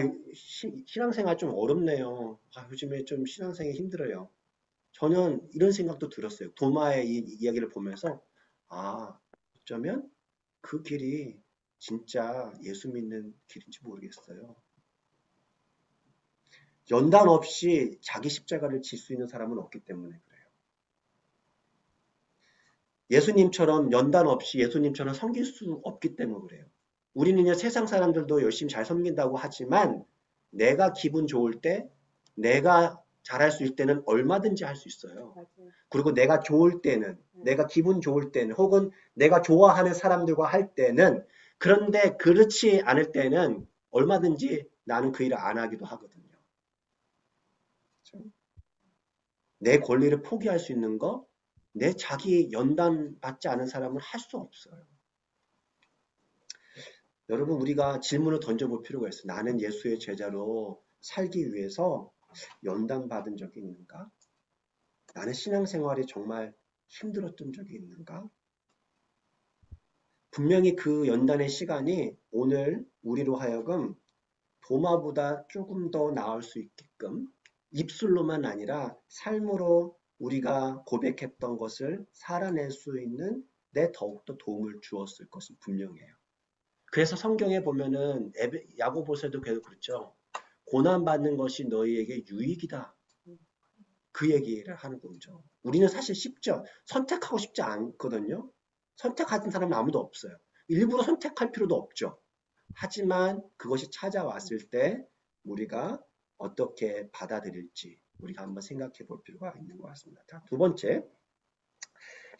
신앙생활 좀 어렵네요. 요즘에 좀 신앙생활 힘들어요. 저는 이런 생각도 들었어요. 도마의 이 이야기를 보면서 어쩌면 그 길이 진짜 예수 믿는 길인지 모르겠어요. 연단 없이 자기 십자가를 질 수 있는 사람은 없기 때문에 그래요. 예수님처럼 연단 없이 예수님처럼 섬길 수 없기 때문에 그래요. 우리는 세상 사람들도 열심히 잘 섬긴다고 하지만 내가 기분 좋을 때, 내가 잘할 수 있을 때는 얼마든지 할 수 있어요. 맞아요. 그리고 내가 좋을 때는, 내가 기분 좋을 때는, 혹은 내가 좋아하는 사람들과 할 때는, 그런데 그렇지 않을 때는 얼마든지 나는 그 일을 안 하기도 하거든요. 그렇죠? 내 권리를 포기할 수 있는 거, 내 자기 연단 받지 않은 사람은 할 수 없어요. 여러분, 우리가 질문을 던져볼 필요가 있어요. 나는 예수의 제자로 살기 위해서 연단 받은 적이 있는가? 나는 신앙생활이 정말 힘들었던 적이 있는가? 분명히 그 연단의 시간이 오늘 우리로 하여금 도마보다 조금 더 나을 수 있게끔 입술로만 아니라 삶으로 우리가 고백했던 것을 살아낼 수 있는 데 더욱더 도움을 주었을 것은 분명해요. 그래서 성경에 보면은 야고보서에도 계속 그렇죠. 고난받는 것이 너희에게 유익이다. 그 얘기를 하는 거죠. 우리는 사실 쉽죠. 선택하고 싶지 않거든요. 선택하는 사람은 아무도 없어요. 일부러 선택할 필요도 없죠. 하지만 그것이 찾아왔을 때 우리가 어떻게 받아들일지 우리가 한번 생각해 볼 필요가 있는 것 같습니다. 자, 두 번째.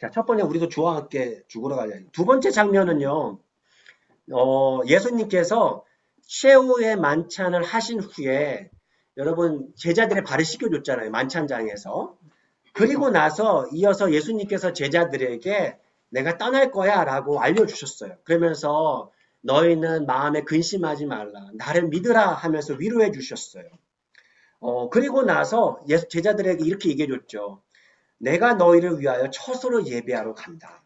자, 첫 번째 우리도 주와 함께 죽으러 가자. 두 번째 장면은요. 예수님께서 최후의 만찬을 하신 후에 여러분 제자들의 발을 씻겨줬잖아요. 만찬장에서. 그리고 나서 이어서 예수님께서 제자들에게 내가 떠날 거야 라고 알려주셨어요. 그러면서 너희는 마음에 근심하지 말라. 나를 믿으라 하면서 위로해 주셨어요. 그리고 나서 제자들에게 이렇게 얘기해 줬죠. 내가 너희를 위하여 처소로 예배하러 간다.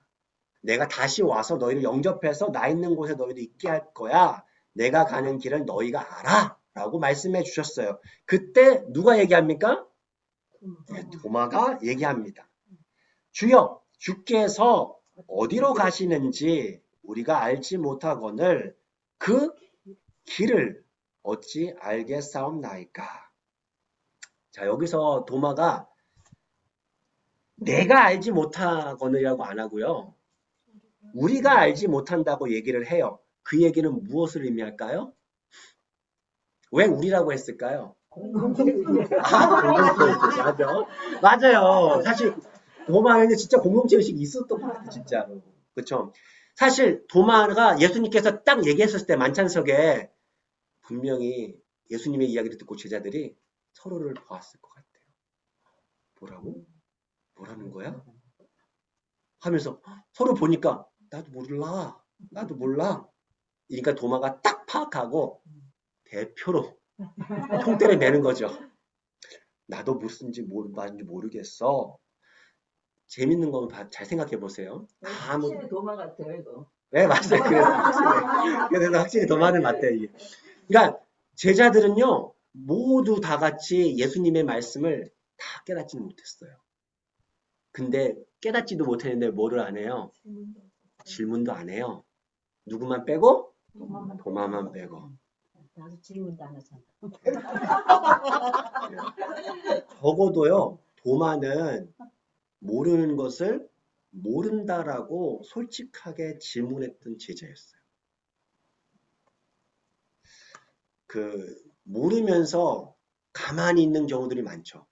내가 다시 와서 너희를 영접해서 나 있는 곳에 너희를 있게 할 거야. 내가 가는 길을 너희가 알아. 라고 말씀해 주셨어요. 그때 누가 얘기합니까? 네, 도마가 얘기합니다. 주여, 주께서 어디로 가시는지 우리가 알지 못하거늘 그 길을 어찌 알겠사옵나이까. 자, 여기서 도마가 내가 알지 못하거늘이라고 안 하고요. 우리가 알지 못한다고 얘기를 해요. 그 얘기는 무엇을 의미할까요? 왜 우리라고 했을까요? 공동체의식. 맞아. 맞아요. 사실 도마에는 진짜 공동체의식이 있었던 것 같아요. 진짜로. 그렇죠? 사실 도마가 예수님께서 딱 얘기했을 때 만찬석에 분명히 예수님의 이야기를 듣고 제자들이 서로를 보았을 것 같아요. 뭐라고? 뭐라는 거야? 하면서 서로 보니까 나도 몰라. 나도 몰라. 그러니까 도마가 딱 파악하고 대표로 통때를 매는 거죠. 나도 무슨지 말인지 모르겠어. 재밌는 건 잘 생각해 보세요. 확실히 도마 같아요, 이거. 네, 맞아요. 그래서 확실히 도마는 맞대요. 이게. 그러니까 제자들은요, 모두 다 같이 예수님의 말씀을 다 깨닫지는 못했어요. 근데 깨닫지도 못했는데 뭐를 안 해요? 질문도 안 해요. 누구만 빼고? 도마만 빼고. 나도 질문도 안 하잖아. 적어도요, 도마는 모르는 것을 모른다라고 솔직하게 질문했던 제자였어요. 모르면서 가만히 있는 경우들이 많죠.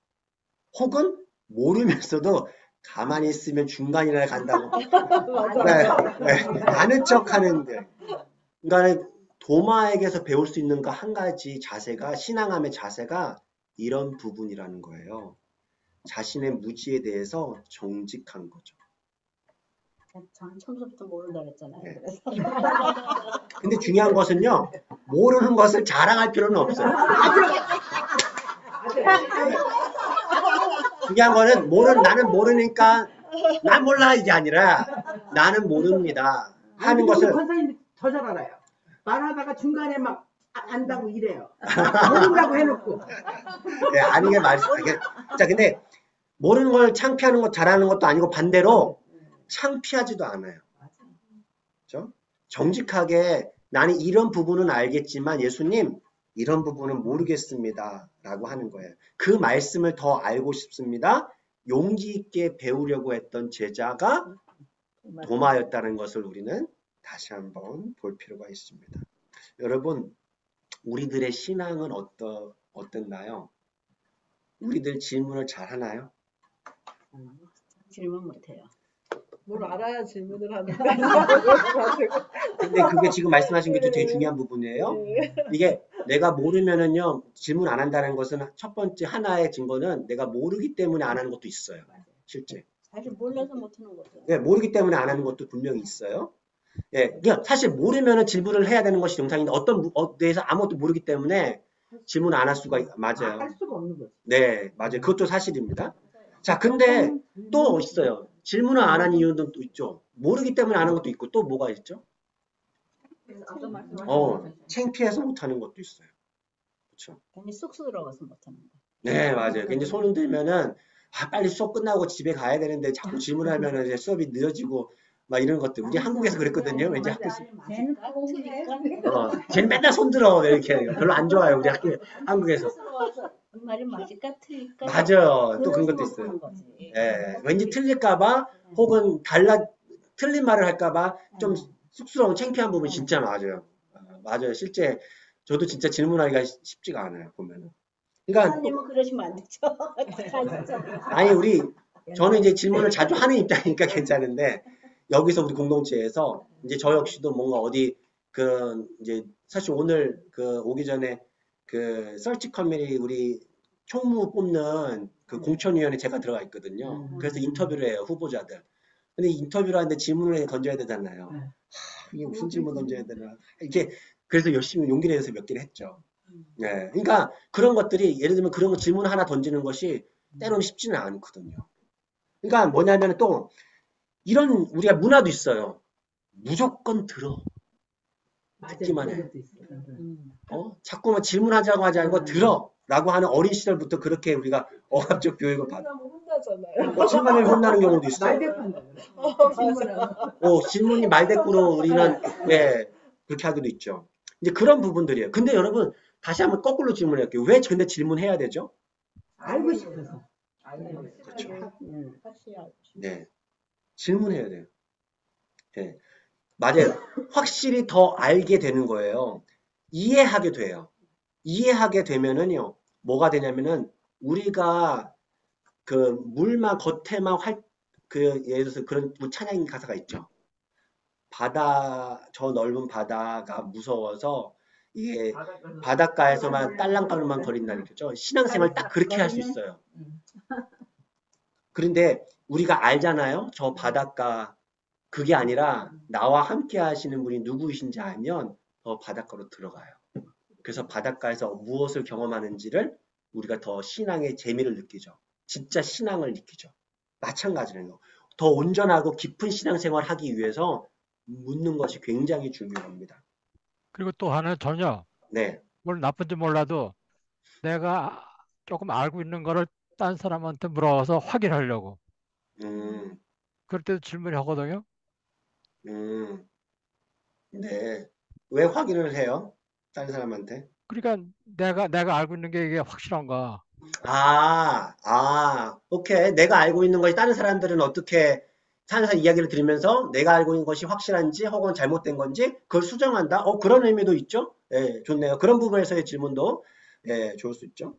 혹은 모르면서도 가만히 있으면 중간이나 간다고. 네, 아는 척 하는데. 그러니까 도마에게서 배울 수 있는 거 한 가지 자세가, 신앙함의 자세가 이런 부분이라는 거예요. 자신의 무지에 대해서 정직한 거죠. 저는 처음부터 모른다 그랬잖아요. 네. 그래서 근데 중요한 것은요, 모르는 것을 자랑할 필요는 없어요. 중요한 거는 나는 모르니까 난 몰라 이게 아니라 나는 모릅니다 하는 것을. 권사님 더 잘 알아요. 말하다가 중간에 막 안다고 이래요. 모른다고 해놓고. 네, 아니게 자, 근데 모르는 걸 창피하는 것 잘하는 것도 아니고 반대로 창피하지도 않아요. 그렇죠? 정직하게 나는 이런 부분은 알겠지만 예수님 이런 부분은 모르겠습니다 라고 하는 거예요. 그 말씀을 더 알고 싶습니다. 용기 있게 배우려고 했던 제자가 도마였다는 것을 우리는 다시 한번 볼 필요가 있습니다. 여러분, 우리들의 신앙은 어땠나요? 우리들 질문을 잘 하나요? 질문 못해요. 뭘 알아야 질문을 하는데. 근데 그게 지금 말씀하신 게 되게 중요한 부분이에요. 이게 내가 모르면은요, 질문 안 한다는 것은 첫 번째 하나의 증거는 내가 모르기 때문에 안 하는 것도 있어요. 실제. 사실 몰라서 못하는 거죠. 네, 모르기 때문에 안 하는 것도 분명히 있어요. 예, 그러니까 사실 모르면은 질문을 해야 되는 것이 정상인데 어떤 대해서 아무것도 모르기 때문에 질문 안 할 수가 맞아요. 할 수가 없는 거지. 네, 맞아요. 그것도 사실입니다. 자, 근데 또 있어요. 질문을 안 한 이유는 또 있죠. 모르기 때문에 안 한 것도 있고 또 뭐가 있죠? 아까 말씀하신 창피해서 못 하는 것도 있어요. 그렇죠. 괜히 쑥스러워서 못하는 거. 네, 맞아요. 이제 손 흔들면은 빨리 수업 끝나고 집에 가야 되는데 자꾸 질문하면은 이제 수업이 늦어지고 막 이런 것들. 우리 한국에서 그랬거든요. 왠지 학교에서. 걔는 꼭 쟤는 맨날 손 들어. 이렇게. 별로 안 좋아요. 우리 한국에서. 쑥스러워서 그 말이 맞을까 틀릴까? 맞아요. 또 그런 것도 그래서 있어요. 못하는 거지. 예, 왠지 틀릴까봐 혹은 틀린 말을 할까봐 좀 쑥스러운 창피한 부분이 진짜 맞아요. 맞아요. 실제 저도 진짜 질문하기가 쉽지가 않아요. 보면은. 그러니까 사장님은 그러시면 안 되죠. 아니 저는 이제 질문을 자주 하는 입장이니까 괜찮은데 여기서 우리 공동체에서 이제 저 역시도 뭔가 어디 이제 사실 오늘 오기 전에 서치 커뮤니티 우리 총무 뽑는 공천위원회 제가 들어가 있거든요. 그래서 인터뷰를 해요, 후보자들. 근데 인터뷰를 하는데 질문을 던져야 되잖아요. 이게 무슨 질문 던져야 되나. 이렇게 그래서 열심히 용기를 내서 몇 개를 했죠. 네. 그러니까 그런 것들이 예를 들면 그런 질문 하나 던지는 것이 때로는 쉽지는 않거든요. 그러니까 뭐냐면 또 이런 우리가 문화도 있어요. 무조건 들어. 듣기만 해. 자꾸만 질문하자고 하지 않고 들어. 라고 하는 어린 시절부터 그렇게 우리가 억압적 교육을 받아. 혼나잖아요. 질문을 혼나는 경우도 있어요. 말대꾸한다 그래. 질문이 말대꾸로 우리는 그렇게 하기도 있죠. 이제 그런 부분들이에요. 근데 여러분 다시 한번 거꾸로 질문할게요. 왜 근데 질문해야 되죠? 알고 싶어서. 그렇죠. 확실히 알고 싶어. 네. 질문해야 돼요. 네. 맞아요. 확실히 더 알게 되는 거예요. 이해하게 돼요. 이해하게 되면은요, 뭐가 되냐면은, 우리가 물만, 겉에만 예를 들어서 그런 찬양 가사가 있죠. 저 넓은 바다가 무서워서, 이게 바닷가에서만 딸랑딸랑만 거린다는 거죠. 신앙생활 딱 그렇게 할 수 있어요. 그런데 우리가 알잖아요. 저 바닷가, 그게 아니라 나와 함께 하시는 분이 누구이신지 알면 더 바닷가로 들어가요. 그래서 바닷가에서 무엇을 경험하는지를 우리가 더 신앙의 재미를 느끼죠. 진짜 신앙을 느끼죠. 마찬가지로 더 온전하고 깊은 신앙생활을 하기 위해서 묻는 것이 굉장히 중요합니다. 그리고 또 하나는 전혀 네. 뭘 나쁜지 몰라도 내가 조금 알고 있는 거를 딴 사람한테 물어서 확인하려고. 음, 그럴 때도 질문을 하거든요. 음, 네. 왜 확인을 해요? 다른 사람한테? 그러니까 내가 알고 있는 게 이게 확실한가. 오케이. 내가 알고 있는 것이 다른 사람들은 어떻게 다른 사람 이야기를 들으면서 내가 알고 있는 것이 확실한지 혹은 잘못된 건지 그걸 수정한다. 그런 의미도 있죠. 예, 좋네요. 그런 부분에서의 질문도 좋을 수 있죠.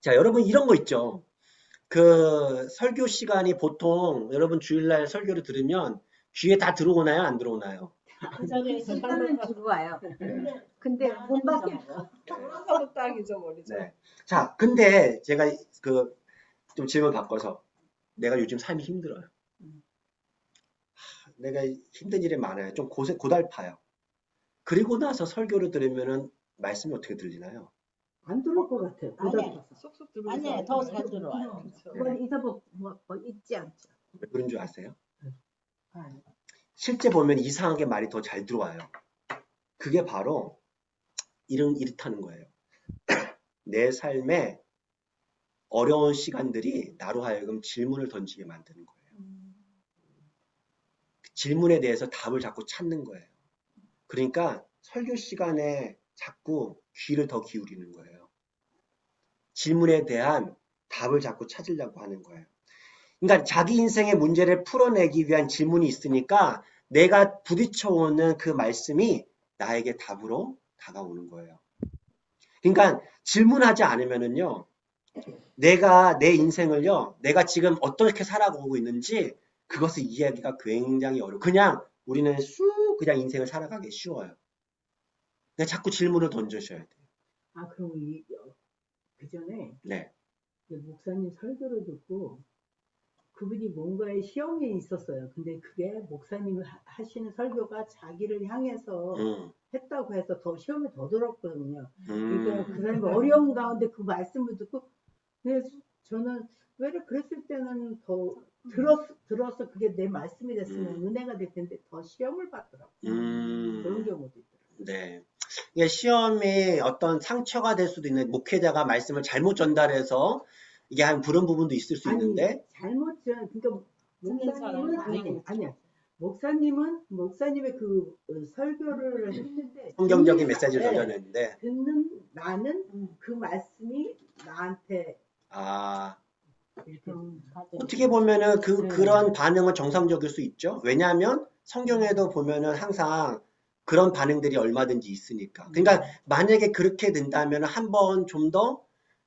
자, 여러분 이런 거 있죠. 설교 시간이 보통 여러분 주일날 설교를 들으면 귀에 다 들어오나요? 안 들어오나요? 그 자리에서 시간은 들어와요. 근데 못 받게. 돌아서도 딱 잊어버리죠. 네. 자, 근데 제가 좀 질문 바꿔서 내가 요즘 삶이 힘들어요. 내가 힘든 일이 많아요. 좀 고달파요. 그리고 나서 설교를 들으면은 말씀이 어떻게 들리나요? 안 들을 것 같아요. 고달파서. 쏙쏙 들어오죠. 아니에요. 더 잘 들어와요. 그건 잊지 않죠. 왜 그런 줄 아세요? 실제 보면 이상하게 말이 더 잘 들어와요. 그게 바로 이렇다는 거예요. 내 삶에 어려운 시간들이 나로 하여금 질문을 던지게 만드는 거예요. 질문에 대해서 답을 자꾸 찾는 거예요. 그러니까 설교 시간에 자꾸 귀를 더 기울이는 거예요. 질문에 대한 답을 자꾸 찾으려고 하는 거예요. 그러니까 자기 인생의 문제를 풀어내기 위한 질문이 있으니까 내가 부딪혀오는 그 말씀이 나에게 답으로 다가오는 거예요. 그러니까 질문하지 않으면은요, 내가 내 인생을요, 내가 지금 어떻게 살아가고 있는지 그것을 이해하기가 굉장히 어려워요. 그냥 우리는 그냥 인생을 살아가기 쉬워요. 근데 자꾸 질문을 던져셔야 돼요. 그럼 그 전에 네. 목사님 설교를 듣고 그분이 뭔가에 시험이 있었어요. 근데 그게 목사님이 하시는 설교가 자기를 향해서 했다고 해서 더 시험이 더 들었거든요. 그러니까 그 사람이 어려운 가운데 그 말씀을 듣고, 근데 저는 교회를 그랬을 때는 더 들어서 그게 내 말씀이 됐으면 은혜가 될 텐데 더 시험을 받더라고. 그런 경우도 있더라고. 네. 이게 시험에 어떤 상처가 될 수도 있는 목회자가 말씀을 잘못 전달해서 이게 한 부른 부분도 있을 수 있는데 잘못 그러니까 듣는 사람은 아니야. 목사님의 그 설교를 했는데 성경적인 메시지를 네. 전달했는데 듣는 나는 그 말씀이 나한테 이렇게 어떻게 보면은 그런 반응은 정상적일 수 있죠. 왜냐하면 성경에도 보면은 항상 그런 반응들이 얼마든지 있으니까. 그러니까 만약에 그렇게 된다면 한번 좀 더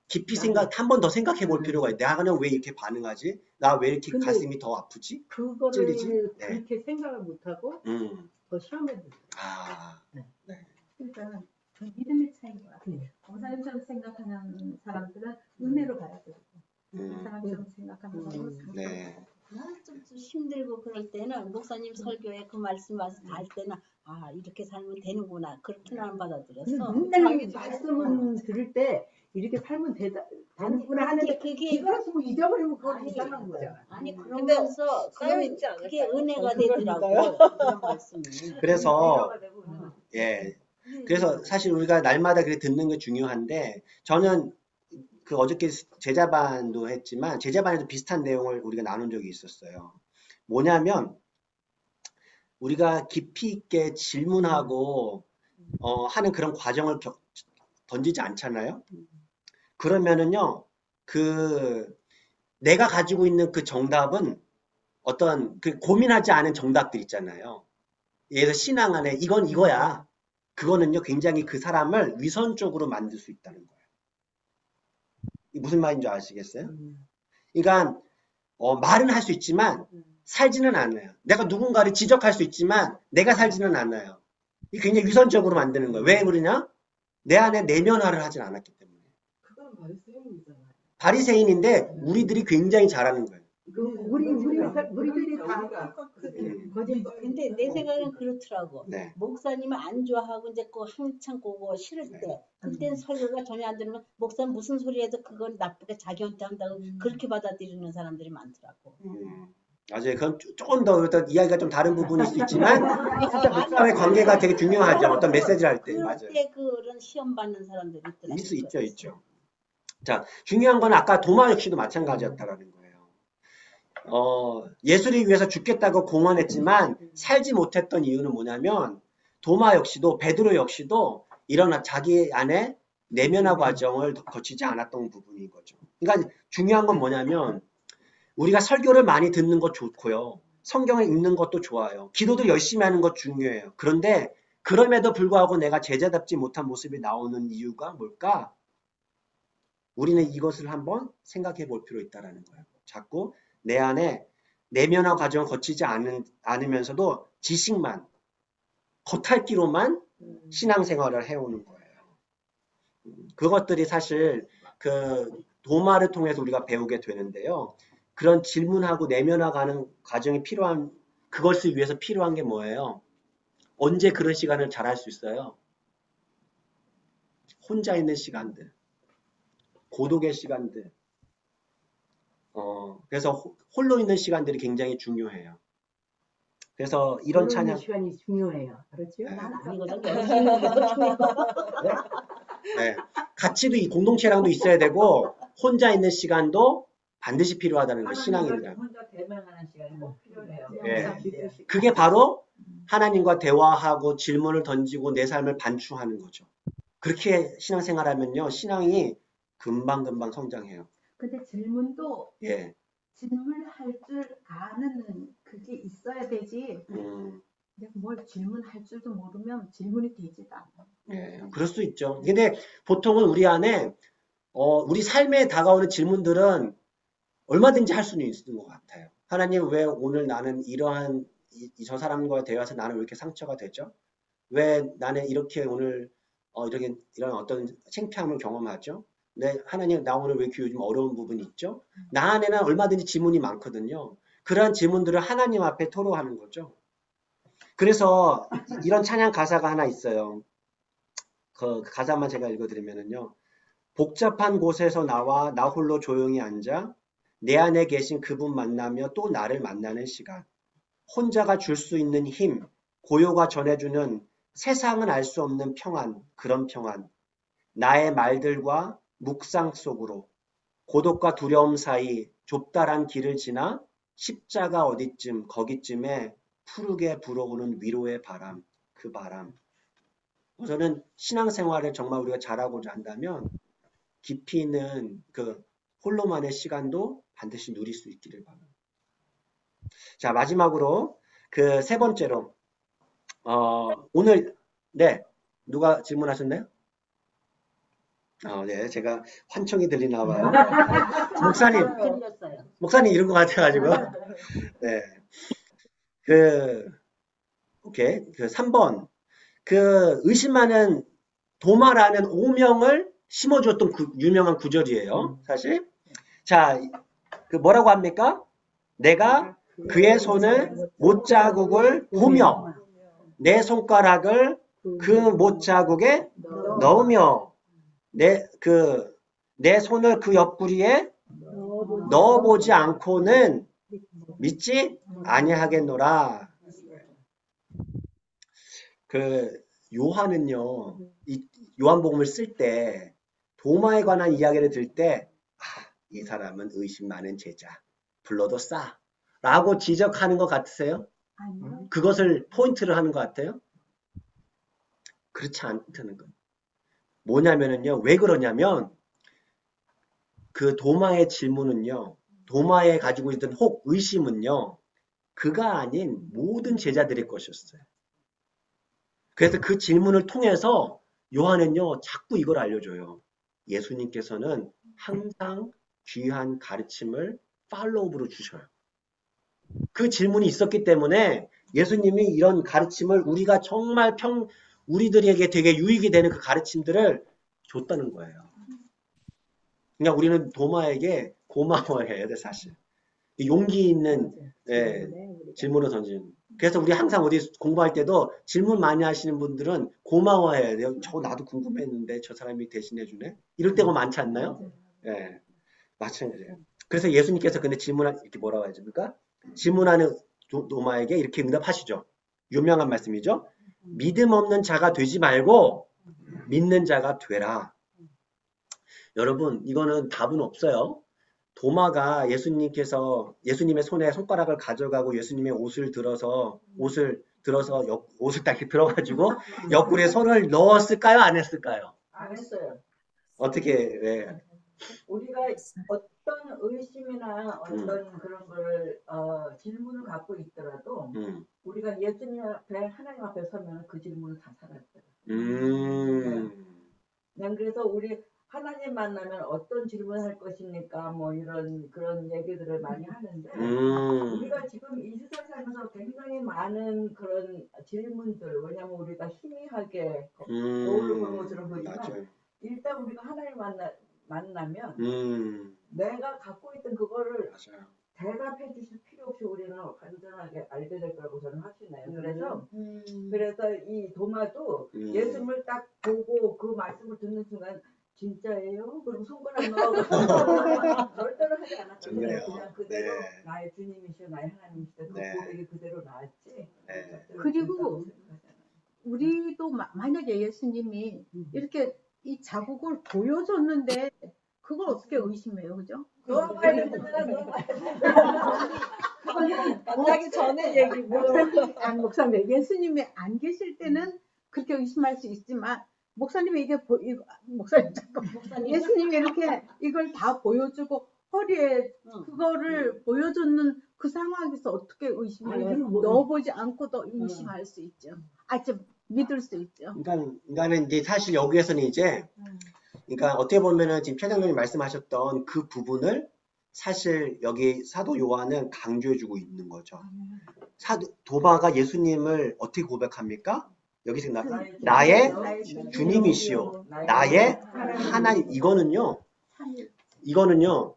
깊이 한 번 더 생각해 볼 필요가 있대. 나는 왜 이렇게 반응하지? 나 왜 이렇게 근데 가슴이 더 아프지? 그거를 찔리지? 네. 그렇게 생각을 못하고 더 시험에 들어요. 그러니까 그 믿음의 차이인 것 같아요. 목사님처럼 생각하는 사람들은 은혜로 봐야 되고 그 사람처럼 생각하는 사람은 네. 나는 좀 힘들고 그럴 때는 목사님 설교에 그 말씀 와서 다 할 때는 아 이렇게 살면 되는구나 그렇게 나는 받아들였어. 맨날 말씀은 들을 때 이렇게 살면 되는구나 하는데 기가 쓰고 잊어버리면 그건 이상한 거잖아. 아니 그러면서 그게 은혜가 되더라고 그런 말씀이. 그래서 그래서 사실 우리가 날마다 그렇게 듣는 게 중요한데 저는 그 어저께 제자반도 했지만 제자반에도 비슷한 내용을 우리가 나눈 적이 있었어요. 뭐냐면 우리가 깊이 있게 질문하고 하는 그런 과정을 던지지 않잖아요. 그러면은요 내가 가지고 있는 그 정답은 어떤 그 고민하지 않은 정답들 있잖아요. 예를 들어 신앙 안에 이건 이거야. 그거는요 굉장히 그 사람을 위선적으로 만들 수 있다는 거예요. 무슨 말인지 아시겠어요? 그러니까 말은 할 수 있지만 살지는 않아요. 내가 누군가를 지적할 수 있지만 내가 살지는 않아요. 이게 굉장히 위선적으로 만드는 거예요. 왜 그러냐? 내 안에 내면화를 하진 않았기 때문에. 그건 바리새인이잖아. 바리새인인데 우리들이 굉장히 잘하는 거예요. 우리들이 다 거짓말. 근데 내 생각엔 그렇더라고. 네. 목사님은 안 좋아하고 이제 그 한참 그거 싫을 때 그때는 설교가 전혀 안 들으면 목사님 무슨 소리 해도 그건 나쁘게 자기한테 한다고 그렇게 받아들이는 사람들이 많더라고. 맞아요. 그건 조금 더 이야기가 좀 다른 부분일 수 있지만 진짜 목사와의 관계가 되게 중요하죠. 어떤 메시지를 할 때. 맞아요. 그때 그런 시험 받는 사람들이 있더라고. 있죠. 자, 중요한 건 아까 도마 역시도 마찬가지였다라는 거예요. 예수를 위해서 죽겠다고 공언했지만 살지 못했던 이유는 뭐냐면 도마 역시도 베드로 역시도 이런 자기 안에 내면화 과정을 거치지 않았던 부분인 거죠. 그러니까 중요한 건 뭐냐면 우리가 설교를 많이 듣는 것 좋고요. 성경을 읽는 것도 좋아요. 기도도 열심히 하는 것 중요해요. 그런데 그럼에도 불구하고 내가 제자답지 못한 모습이 나오는 이유가 뭘까? 우리는 이것을 한번 생각해 볼 필요 있다는 거예요. 자꾸 내 안에 내면화 과정을 거치지 않으면서도 지식만, 겉핥기로만 신앙생활을 해오는 거예요. 그것들이 사실 그 도마를 통해서 우리가 배우게 되는데요. 그런 질문하고 내면화가는 과정이 필요한 그것을 위해서 필요한 게 뭐예요? 언제 그런 시간을 잘 할 수 있어요? 혼자 있는 시간들, 고독의 시간들. 그래서 홀로 있는 시간들이 굉장히 중요해요. 그래서 이런 찬양 시간이 중요해요. 그렇죠? 난 아니거든. 여기 있는 게 더 중요해. 네. 같이도 이 공동체랑도 있어야 되고 혼자 있는 시간도 반드시 필요하다는 거 신앙입니다. 혼자 대면하는 시간이 꼭 필요해요. 네. 그게 바로 하나님과 대화하고 질문을 던지고 내 삶을 반추하는 거죠. 그렇게 신앙생활하면요. 신앙이 금방금방 성장해요. 근데 질문도 예. 질문할 줄 아는 그게 있어야 되지. 내가 뭘 질문할 줄도 모르면 질문이 되지도 않아. 예. 그럴 수 있죠. 근데 보통은 우리 안에 우리 삶에 다가오는 질문들은 얼마든지 할 수는 있는 것 같아요. 하나님 왜 오늘 나는 이러한 저 사람과 대화해서 나는 왜 이렇게 상처가 되죠? 왜 나는 이렇게 오늘 이런 어떤 창피함을 경험하죠? 네, 하나님 나 오늘 왜 요즘 어려운 부분이 있죠? 나 안에는 얼마든지 질문이 많거든요. 그러한 질문들을 하나님 앞에 토로하는 거죠. 그래서 이런 찬양 가사가 하나 있어요. 그 가사만 제가 읽어드리면은요. 복잡한 곳에서 나와 나 홀로 조용히 앉아 내 안에 계신 그분 만나며 또 나를 만나는 시간. 혼자가 줄 수 있는 힘, 고요가 전해주는 세상은 알 수 없는 평안, 그런 평안. 나의 말들과 묵상 속으로 고독과 두려움 사이 좁다란 길을 지나 십자가 어디쯤 거기쯤에 푸르게 불어오는 위로의 바람, 그 바람. 저는 신앙생활을 정말 우리가 잘하고자 한다면 깊이 있는 그 홀로만의 시간도 반드시 누릴 수 있기를 바랍니다. 자, 마지막으로 그 세 번째로 오늘 네, 누가 질문하셨나요? 네, 제가 환청이 들리나 봐요. 목사님 이런 것 같아가지고. 네. 오케이. 3번. 의심하는 도마라는 오명을 심어주었던 유명한 구절이에요. 사실. 자, 뭐라고 합니까? 내가 그의 손을 못자국을 보며 내 손가락을 그 못자국에 넣으며 내 손을 그 옆구리에 넣어보지 않고는 믿지 아니하겠노라. 요한은요, 이 요한복음을 쓸 때 도마에 관한 이야기를 들 때, 이 사람은 의심 많은 제자, 불러도 싸 라고 지적하는 것 같으세요? 아니요. 그것을 포인트를 하는 것 같아요? 그렇지 않다는 거예요. 뭐냐면은요, 왜 그러냐면 그 도마의 질문은요, 도마에 가지고 있던 혹 의심은요, 그가 아닌 모든 제자들의 것이었어요. 그래서 그 질문을 통해서 요한은요, 자꾸 이걸 알려줘요. 예수님께서는 항상 귀한 가르침을 팔로우업으로 주셔요. 그 질문이 있었기 때문에 예수님이 이런 가르침을 우리가 정말 우리들에게 되게 유익이 되는 그 가르침들을 줬다는 거예요. 그러니까 우리는 도마에게 고마워해야 돼, 사실. 용기 있는 질문을 던지는. 그래서 우리 항상 어디 공부할 때도 질문 많이 하시는 분들은 고마워해야 돼요. 나도 궁금했는데 저 사람이 대신해 주네. 이럴 때가 많지 않나요? 네, 마찬가지예요. 그래서 예수님께서 근데 이렇게 뭐라고 하십니까? 질문하는 도마에게 이렇게 응답하시죠. 유명한 말씀이죠. 믿음 없는 자가 되지 말고 믿는 자가 되라. 여러분, 이거는 답은 없어요. 도마가 예수님의 손에 손가락을 가져가고 예수님의 옷을 들어서 옷을 딱 이렇게 들어가지고 옆구리에 손을 넣었을까요? 안 했을까요? 안 했어요. 어떻게, 왜? 우리가 어떤 의심이나 어떤 그런 거를 질문을 갖고 있더라도 우리가 예수님 앞에 하나님 앞에 서면 그 질문은 다 사라져요. 난 그래서 우리 하나님 만나면 어떤 질문을 할 것입니까? 뭐 이런 그런 얘기들을 많이 하는데 우리가 지금 이 세상 살면서 굉장히 많은 그런 질문들, 왜냐하면 우리가 희미하게 거울을 보는 것처럼 보이지만 맞아요. 일단 우리가 하나님 만나면 내가 갖고 있던 그거를 맞아요. 대답해 주실 필요 없이 우리는 완전하게 알게 될 거라고 저는 확신해요. 그래서 이 도마도 예수님을 딱 보고 그 말씀을 듣는 순간 진짜예요? 그리고 손가락 넣어서 절대로 하지 않았거든요. 그냥 그대로 나의 주님이시여 나의 하나님이시여 그 고백이 그대로 나왔지. 그리고 우리도 만약에 예수님이 이렇게 이 자국을 보여줬는데 그걸 어떻게 의심해요, 그죠? 누워봐야 되잖아. 그거는 만나기 전에 얘기고. 목사님, 예수님이 안 계실 때는 그렇게 의심할 수 있지만 목사님이 목사님 예수님이 이렇게 이걸 다 보여주고 허리에 그거를 보여줬는 그 상황에서 어떻게 의심해요? 넣어보지 않고도 의심할 수 있죠. 좀 믿을 수 있죠. 그러니까 이제 사실 여기에서는 이제 그러니까 어떻게 보면은 지금 최장로님 말씀하셨던 그 부분을 사실 여기 사도 요한은 강조해주고 있는 거죠. 도마가 예수님을 어떻게 고백합니까? 여기서 나의 주님이시오, 나의 하나님. 이거는요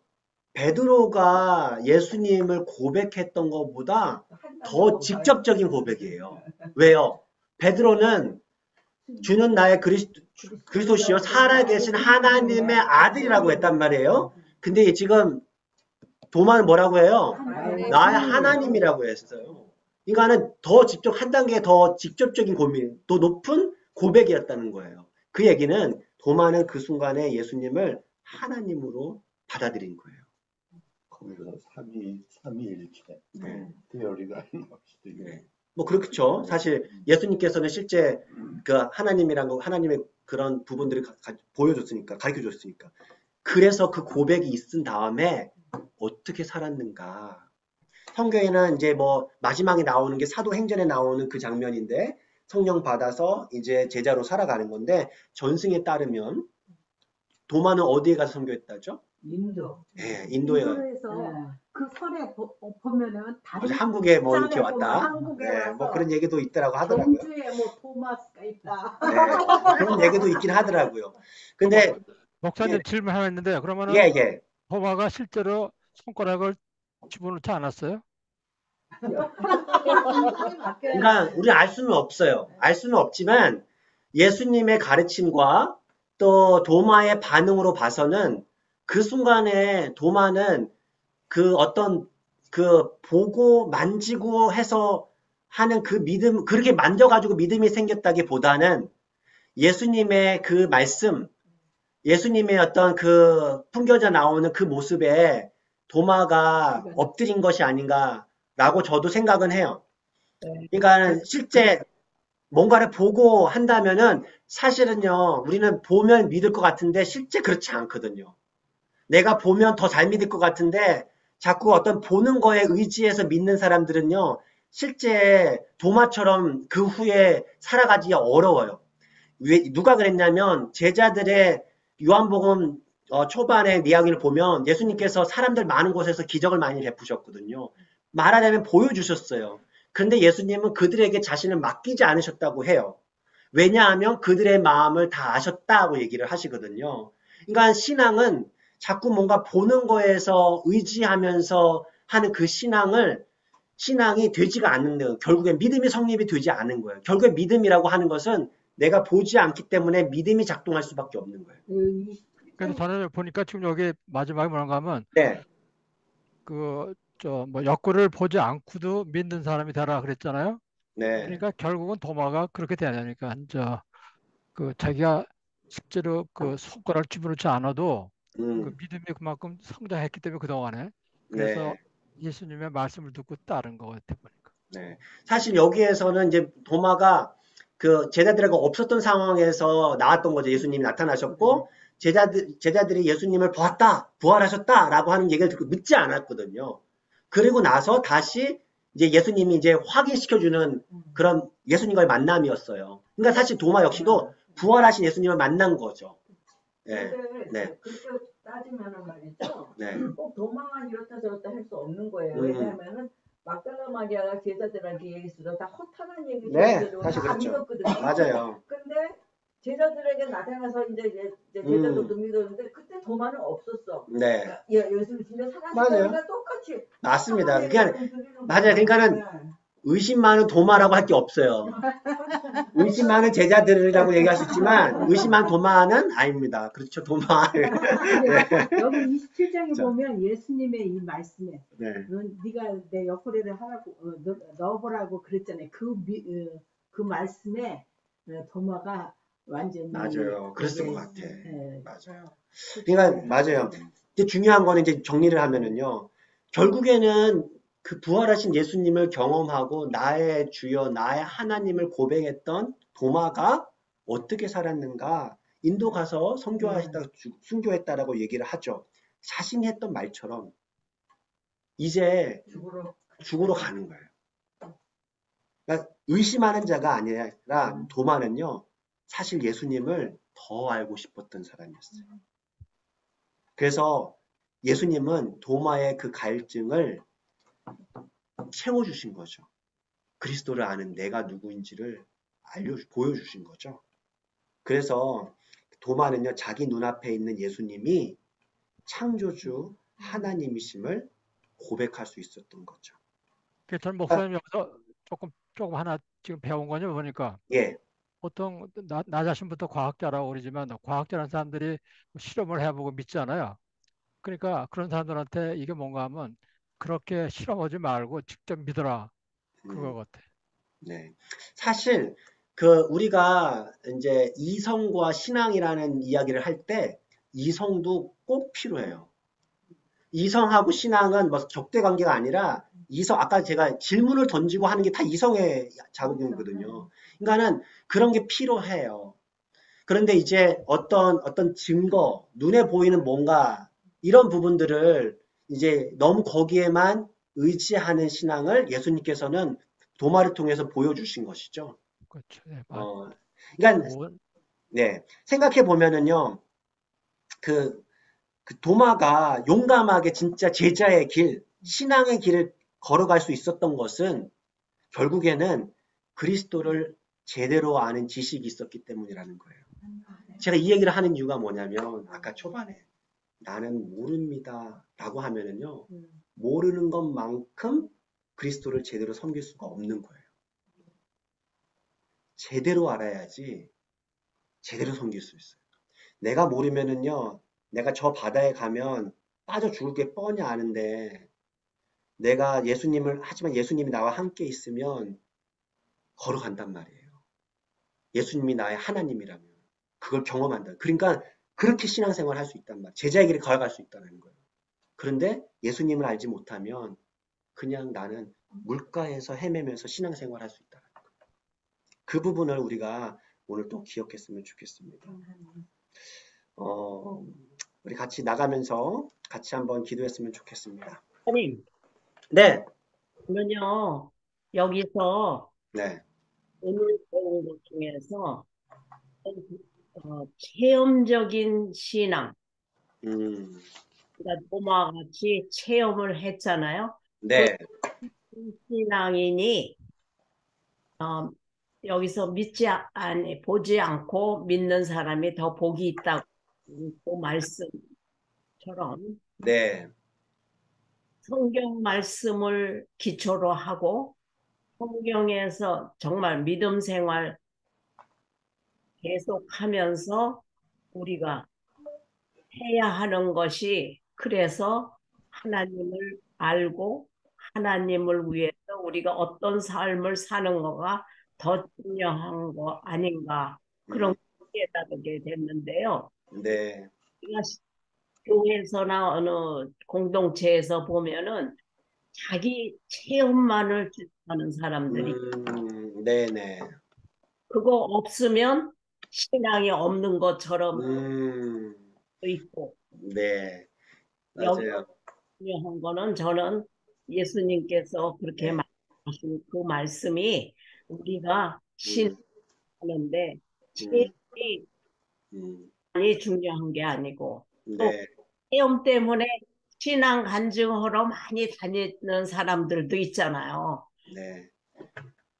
베드로가 예수님을 고백했던 것보다 더 직접적인 고백이에요. 왜요? 베드로는 주는 나의 그리스도시요 살아계신 하나님의 아들이라고 했단 말이에요. 근데 지금 도마는 뭐라고 해요? 나의 나의 하나님. 하나님이라고 했어요. 그러니까는 더 직접 한 단계 더 직접적인 고민, 더 높은 고백이었다는 거예요. 그 얘기는 도마는 그 순간에 예수님을 하나님으로 받아들인 거예요. 거기서 삼위일체 네. 대열이가 아닌 것이죠. 네. 뭐 그렇죠. 사실 예수님께서는 실제 그 하나님이란 거, 하나님의 그런 부분들을 보여줬으니까, 가르쳐 줬으니까. 그래서 그 고백이 있은 다음에 어떻게 살았는가. 성경에는 이제 뭐 마지막에 나오는 게 사도행전에 나오는 그 장면인데 성령 받아서 이제 제자로 살아가는 건데 전승에 따르면 도마는 어디에 가서 선교했다죠? 인도. 예, 인도에 가. 인도에서 네. 그 설에 보면은 다른 한국에 뭐 이렇게 짤에 보면 왔다. 한국에 네, 와서 뭐 그런 얘기도 있더라고 하더라고요. 경주에 뭐 토마스가 있다. 네, 그런 얘기도 있긴 하더라고요. 근데 목사님 질문 하나 있는데 그러면은 예, 예. 도마가 실제로 손가락을 집어넣지 않았어요? 그러니까 우리 알 수는 없어요. 알 수는 없지만 예수님의 가르침과 또 도마의 반응으로 봐서는 그 순간에 도마는 그 어떤 그 보고 만지고 해서 하는 그 믿음, 그렇게 만져가지고 믿음이 생겼다기보다는 예수님의 그 말씀, 예수님의 어떤 그 풍겨져 나오는 그 모습에 도마가 엎드린 것이 아닌가라고 저도 생각은 해요. 그러니까 실제 뭔가를 보고 한다면은 사실은요, 우리는 보면 믿을 것 같은데 실제 그렇지 않거든요. 내가 보면 더 잘 믿을 것 같은데 자꾸 어떤 보는 거에 의지해서 믿는 사람들은요, 실제 도마처럼 그 후에 살아가기 어려워요. 누가 그랬냐면 제자들의 요한복음 초반의 이야기를 보면 예수님께서 사람들 많은 곳에서 기적을 많이 베푸셨거든요. 말하자면 보여주셨어요. 그런데 예수님은 그들에게 자신을 맡기지 않으셨다고 해요. 왜냐하면 그들의 마음을 다 아셨다고 얘기를 하시거든요. 그러니까 신앙은 자꾸 뭔가 보는 거에서 의지하면서 하는 그 신앙이 되지가 않는 거예요. 결국에 믿음이 성립이 되지 않은 거예요. 결국에 믿음이라고 하는 것은 내가 보지 않기 때문에 믿음이 작동할 수밖에 없는 거예요. 그래서 저는 보니까 지금 여기 마지막에 뭐라고 하면 네, 그 저 뭐 옆구리를 보지 않고도 믿는 사람이 되라 그랬잖아요. 네, 그러니까 결국은 도마가 그렇게 되냐니까 그 자기가 실제로 그 손가락을 집어넣지 않아도 그 믿음이 그만큼 성장했기 때문에 그동안에 그래서 네, 예수님의 말씀을 듣고 따른 것 같아 보니까. 네. 사실 여기에서는 이제 도마가 그 제자들하고 없었던 상황에서 나왔던 거죠. 예수님이 나타나셨고 제자들이 예수님을 보았다, 부활하셨다라고 하는 얘기를 듣고 믿지 않았거든요. 그리고 나서 다시 이제 예수님이 이제 확인시켜주는 그런 예수님과의 만남이었어요. 그러니까 사실 도마 역시도 부활하신 예수님을 만난 거죠. 네, 근데 네, 그렇게 따지면은 말이죠. 네, 꼭 도마만 이렇다 저렇다 할 수 없는 거예요. 음. 왜냐하면은 막달라 마리아가 제자들한테 얘기했어도 다 허탄한 얘기 네, 해가지고 사실 다안 그렇죠. 믿었거든요. 맞아요. 근데 제자들에게 나타나서 이제 제자들도 믿었는데 그때 도마는 없었어. 네, 그러니까 예수님 진짜 맞아요. 살아있으니까 똑같이 맞습니다. 허탄한 그냥 얘기를 드리는 맞아요. 거예요. 그러니까는 네. 의심 많은 도마라고 할 게 없어요. 의심 많은 제자들이라고 얘기할 수 있지만 의심 많은 도마는 아닙니다. 그렇죠, 도마. 네. 여기 27장에 자. 보면 예수님의 이 말씀에 네, 네가 내 옆구리를 하라고 넣어보라고 그랬잖아요. 그 말씀에 도마가 완전히 맞아요. 그랬을 것 같아. 네. 맞아요. 그러니까 맞아요. 근데 중요한 거는 이제 정리를 하면은요. 결국에는 그 부활하신 예수님을 경험하고 나의 주여, 나의 하나님을 고백했던 도마가 어떻게 살았는가? 인도 가서 순교했다라고 얘기를 하죠. 자신이 했던 말처럼 이제 죽으러 가는 거예요. 그러니까 의심하는 자가 아니라 도마는요. 사실 예수님을 더 알고 싶었던 사람이었어요. 그래서 예수님은 도마의 그 갈증을 채워주신 거죠. 그리스도를 아는 내가 누구인지를 보여주신 거죠. 그래서 도마는요, 자기 눈앞에 있는 예수님이 창조주 하나님이심을 고백할 수 있었던 거죠. 그래서 저는 목사님 여기서 조금 하나 지금 배운 거냐 보니까 예, 보통 나 자신부터 과학자라고 그러지만 과학자라는 사람들이 실험을 해보고 믿잖아요. 그러니까 그런 사람들한테 이게 뭔가 하면 그렇게 실험하지 말고 직접 믿어라. 그거 같아. 네. 사실 그 우리가 이제 이성과 신앙이라는 이야기를 할 때 이성도 꼭 필요해요. 이성하고 신앙은 뭐 적대 관계가 아니라 이성 아까 제가 질문을 던지고 하는 게 다 이성의 작용이거든요. 그러니까는 그런 게 필요해요. 그런데 이제 어떤 증거, 눈에 보이는 뭔가 이런 부분들을 이제 너무 거기에만 의지하는 신앙을 예수님께서는 도마를 통해서 보여주신 것이죠. 그렇죠. 네, 맞. 그러니까 뭐, 네, 생각해 보면은요, 그 도마가 용감하게 진짜 제자의 길, 신앙의 길을 걸어갈 수 있었던 것은 결국에는 그리스도를 제대로 아는 지식이 있었기 때문이라는 거예요. 제가 이 얘기를 하는 이유가 뭐냐면 아까 초반에 나는 모릅니다 라고 하면은요, 모르는 것만큼 그리스도를 제대로 섬길 수가 없는 거예요. 제대로 알아야지 제대로 섬길 수 있어요. 내가 모르면은요, 내가 저 바다에 가면 빠져 죽을 게 뻔히 아는데 내가 하지만 예수님이 나와 함께 있으면 걸어간단 말이에요. 예수님이 나의 하나님이라면 그걸 경험한다. 그러니까 그렇게 신앙생활 할 수 있단 말이에요. 제자의 길을 걸어갈 수 있다는 거예요. 그런데 예수님을 알지 못하면 그냥 나는 물가에서 헤매면서 신앙생활 할 수 있다는 거예요. 그 부분을 우리가 오늘 또 기억했으면 좋겠습니다. 우리 같이 나가면서 같이 한번 기도했으면 좋겠습니다. 목사님, 네, 그러면요, 여기서 네, 오늘 배운 것 중에서 체험적인 신앙, 그러니까 도마와 같이 체험을 했잖아요. 네, 그 신앙인이 여기서 보지 않고 믿는 사람이 더 복이 있다고 그 말씀처럼 네, 성경 말씀을 기초로 하고 성경에서 정말 믿음 생활 계속하면서 우리가 해야 하는 것이 그래서 하나님을 알고 하나님을 위해서 우리가 어떤 삶을 사는 거가 더 중요한 거 아닌가 그런 깨닫게 됐는데요. 네, 우리가 교회에서나 어느 공동체에서 보면은 자기 체험만을 추구하는 사람들이 네, 네, 그거 없으면 신앙이 없는 것처럼 있고 네, 여기 맞아요. 중요한 거는 저는 예수님께서 그렇게 네, 말하신 그 말씀이 우리가 신하는데 음, 체험이 음, 중요한 게 아니고 또 네, 체험 때문에 신앙 간증하러 많이 다니는 사람들도 있잖아요. 네,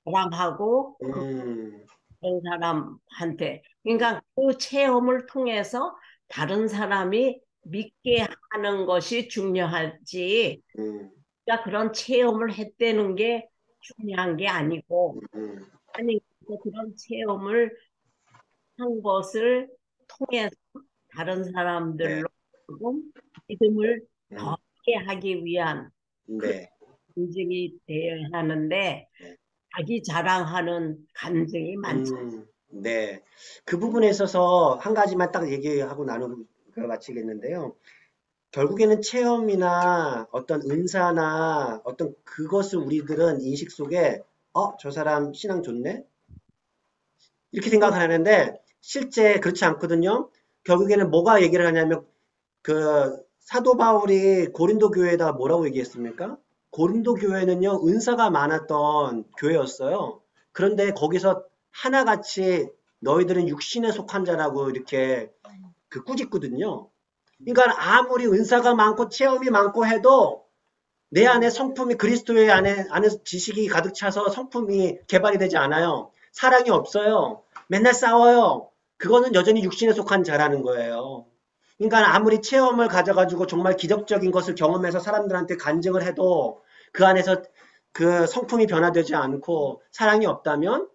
사랑하고 그런 사람한테 그러니까 그 체험을 통해서 다른 사람이 믿게 하는 것이 중요하지. 그러니까 그런 체험을 했다는 게 중요한 게 아니고 아니 그런 체험을 한 것을 통해서 다른 네, 사람들로 조금 믿음을 더 하게 하기 위한 그런 네, 간증이 되어야 하는데 네. 자기 자랑하는 간증이 많지. 네. 그 부분에 있어서 한 가지만 딱 얘기하고 마치겠는데요. 결국에는 체험이나 어떤 은사나 어떤 그것을 우리들은 인식 속에, 저 사람 신앙 좋네? 이렇게 생각하는데, 실제 그렇지 않거든요. 결국에는 뭐가 얘기를 하냐면, 그 사도 바울이 고린도 교회에다가 뭐라고 얘기했습니까? 고린도 교회는요, 은사가 많았던 교회였어요. 그런데 거기서 하나같이 너희들은 육신에 속한 자라고 이렇게 꾸짖거든요. 그러니까 아무리 은사가 많고 체험이 많고 해도 내 안에 성품이 그리스도의 안에 지식이 가득 차서 성품이 개발이 되지 않아요. 사랑이 없어요. 맨날 싸워요. 그거는 여전히 육신에 속한 자라는 거예요. 그러니까 아무리 체험을 가져가지고 정말 기적적인 것을 경험해서 사람들한테 간증을 해도 그 안에서 그 성품이 변화되지 않고 사랑이 없다면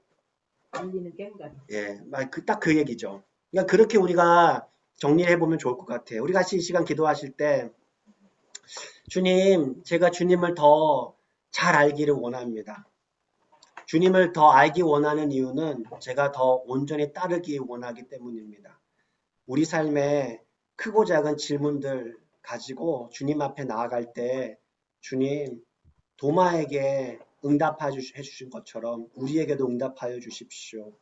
알리는 깽가리. 예, 딱 그 얘기죠. 그러니까 그렇게 우리가 정리를 해보면 좋을 것 같아요. 우리 같이 이 시간 기도하실 때 주님, 제가 주님을 더 잘 알기를 원합니다. 주님을 더 알기 원하는 이유는 제가 더 온전히 따르기 원하기 때문입니다. 우리 삶에 크고 작은 질문들 가지고 주님 앞에 나아갈 때 주님, 도마에게 응답해 주신 것처럼 우리에게도 응답하여 주십시오.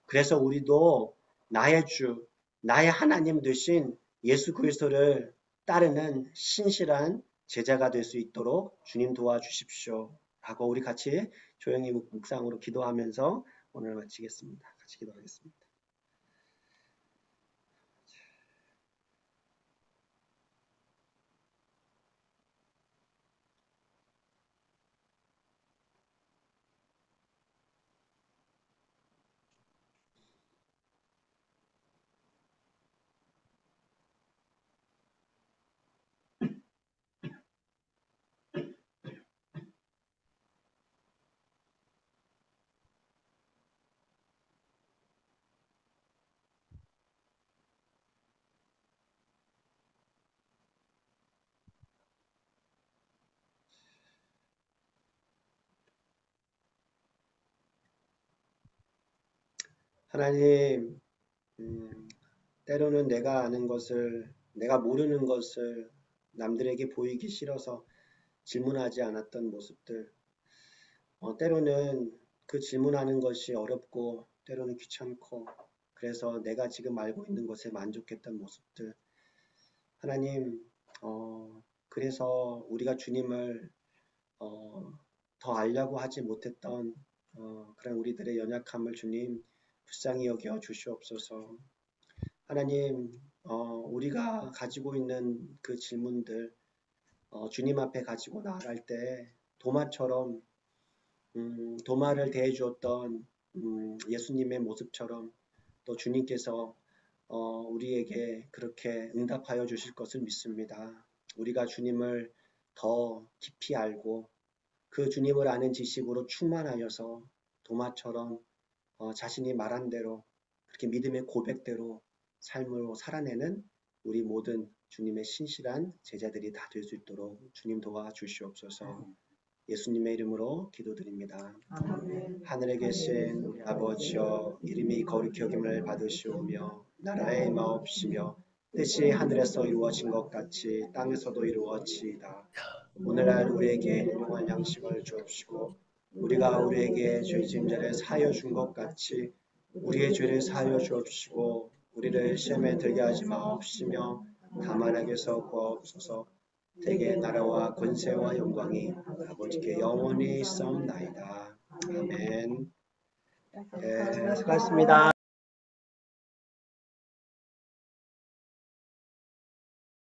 그래서 우리도 나의 주, 나의 하나님 되신 예수 그리스도를 따르는 신실한 제자가 될 수 있도록 주님 도와주십시오. 하고 우리 같이 조용히 묵상으로 기도하면서 오늘 마치겠습니다. 같이 기도하겠습니다. 하나님, 때로는 내가 아는 것을, 내가 모르는 것을 남들에게 보이기 싫어서 질문하지 않았던 모습들, 때로는 그 질문하는 것이 어렵고 때로는 귀찮고 그래서 내가 지금 알고 있는 것에 만족했던 모습들, 하나님, 그래서 우리가 주님을 더 알려고 하지 못했던 그런 우리들의 연약함을 주님 불쌍히 여겨 주시옵소서. 하나님, 우리가 가지고 있는 그 질문들 주님 앞에 가지고 나아갈 때 도마처럼 도마를 대해 주었던 예수님의 모습처럼 또 주님께서 우리에게 그렇게 응답하여 주실 것을 믿습니다. 우리가 주님을 더 깊이 알고 그 주님을 아는 지식으로 충만하여서 도마처럼 자신이 말한 대로 그렇게 믿음의 고백대로 삶으로 살아내는 우리 모든 주님의 신실한 제자들이 다 될 수 있도록 주님 도와주시옵소서. 예수님의 이름으로 기도드립니다. 아멘. 하늘에 계신 우리 아버지여, 이름이 거룩히 여김을 받으시오며 나라의 마옵시며 뜻이 하늘에서 이루어진 것 같이 땅에서도 이루어지이다. 오늘날 우리에게 일용할 양식을 주옵시고 우리가 우리에게 죄 지은 자를 사하여 준 것 같이 우리의 죄를 사하여 주옵시고 우리를 시험에 들게 하지 마옵시며 다만 악에서 구하옵소서. 대개 나라와 권세와 영광이 아버지께 영원히 있사옵나이다. 아멘. 네, 수고하셨습니다.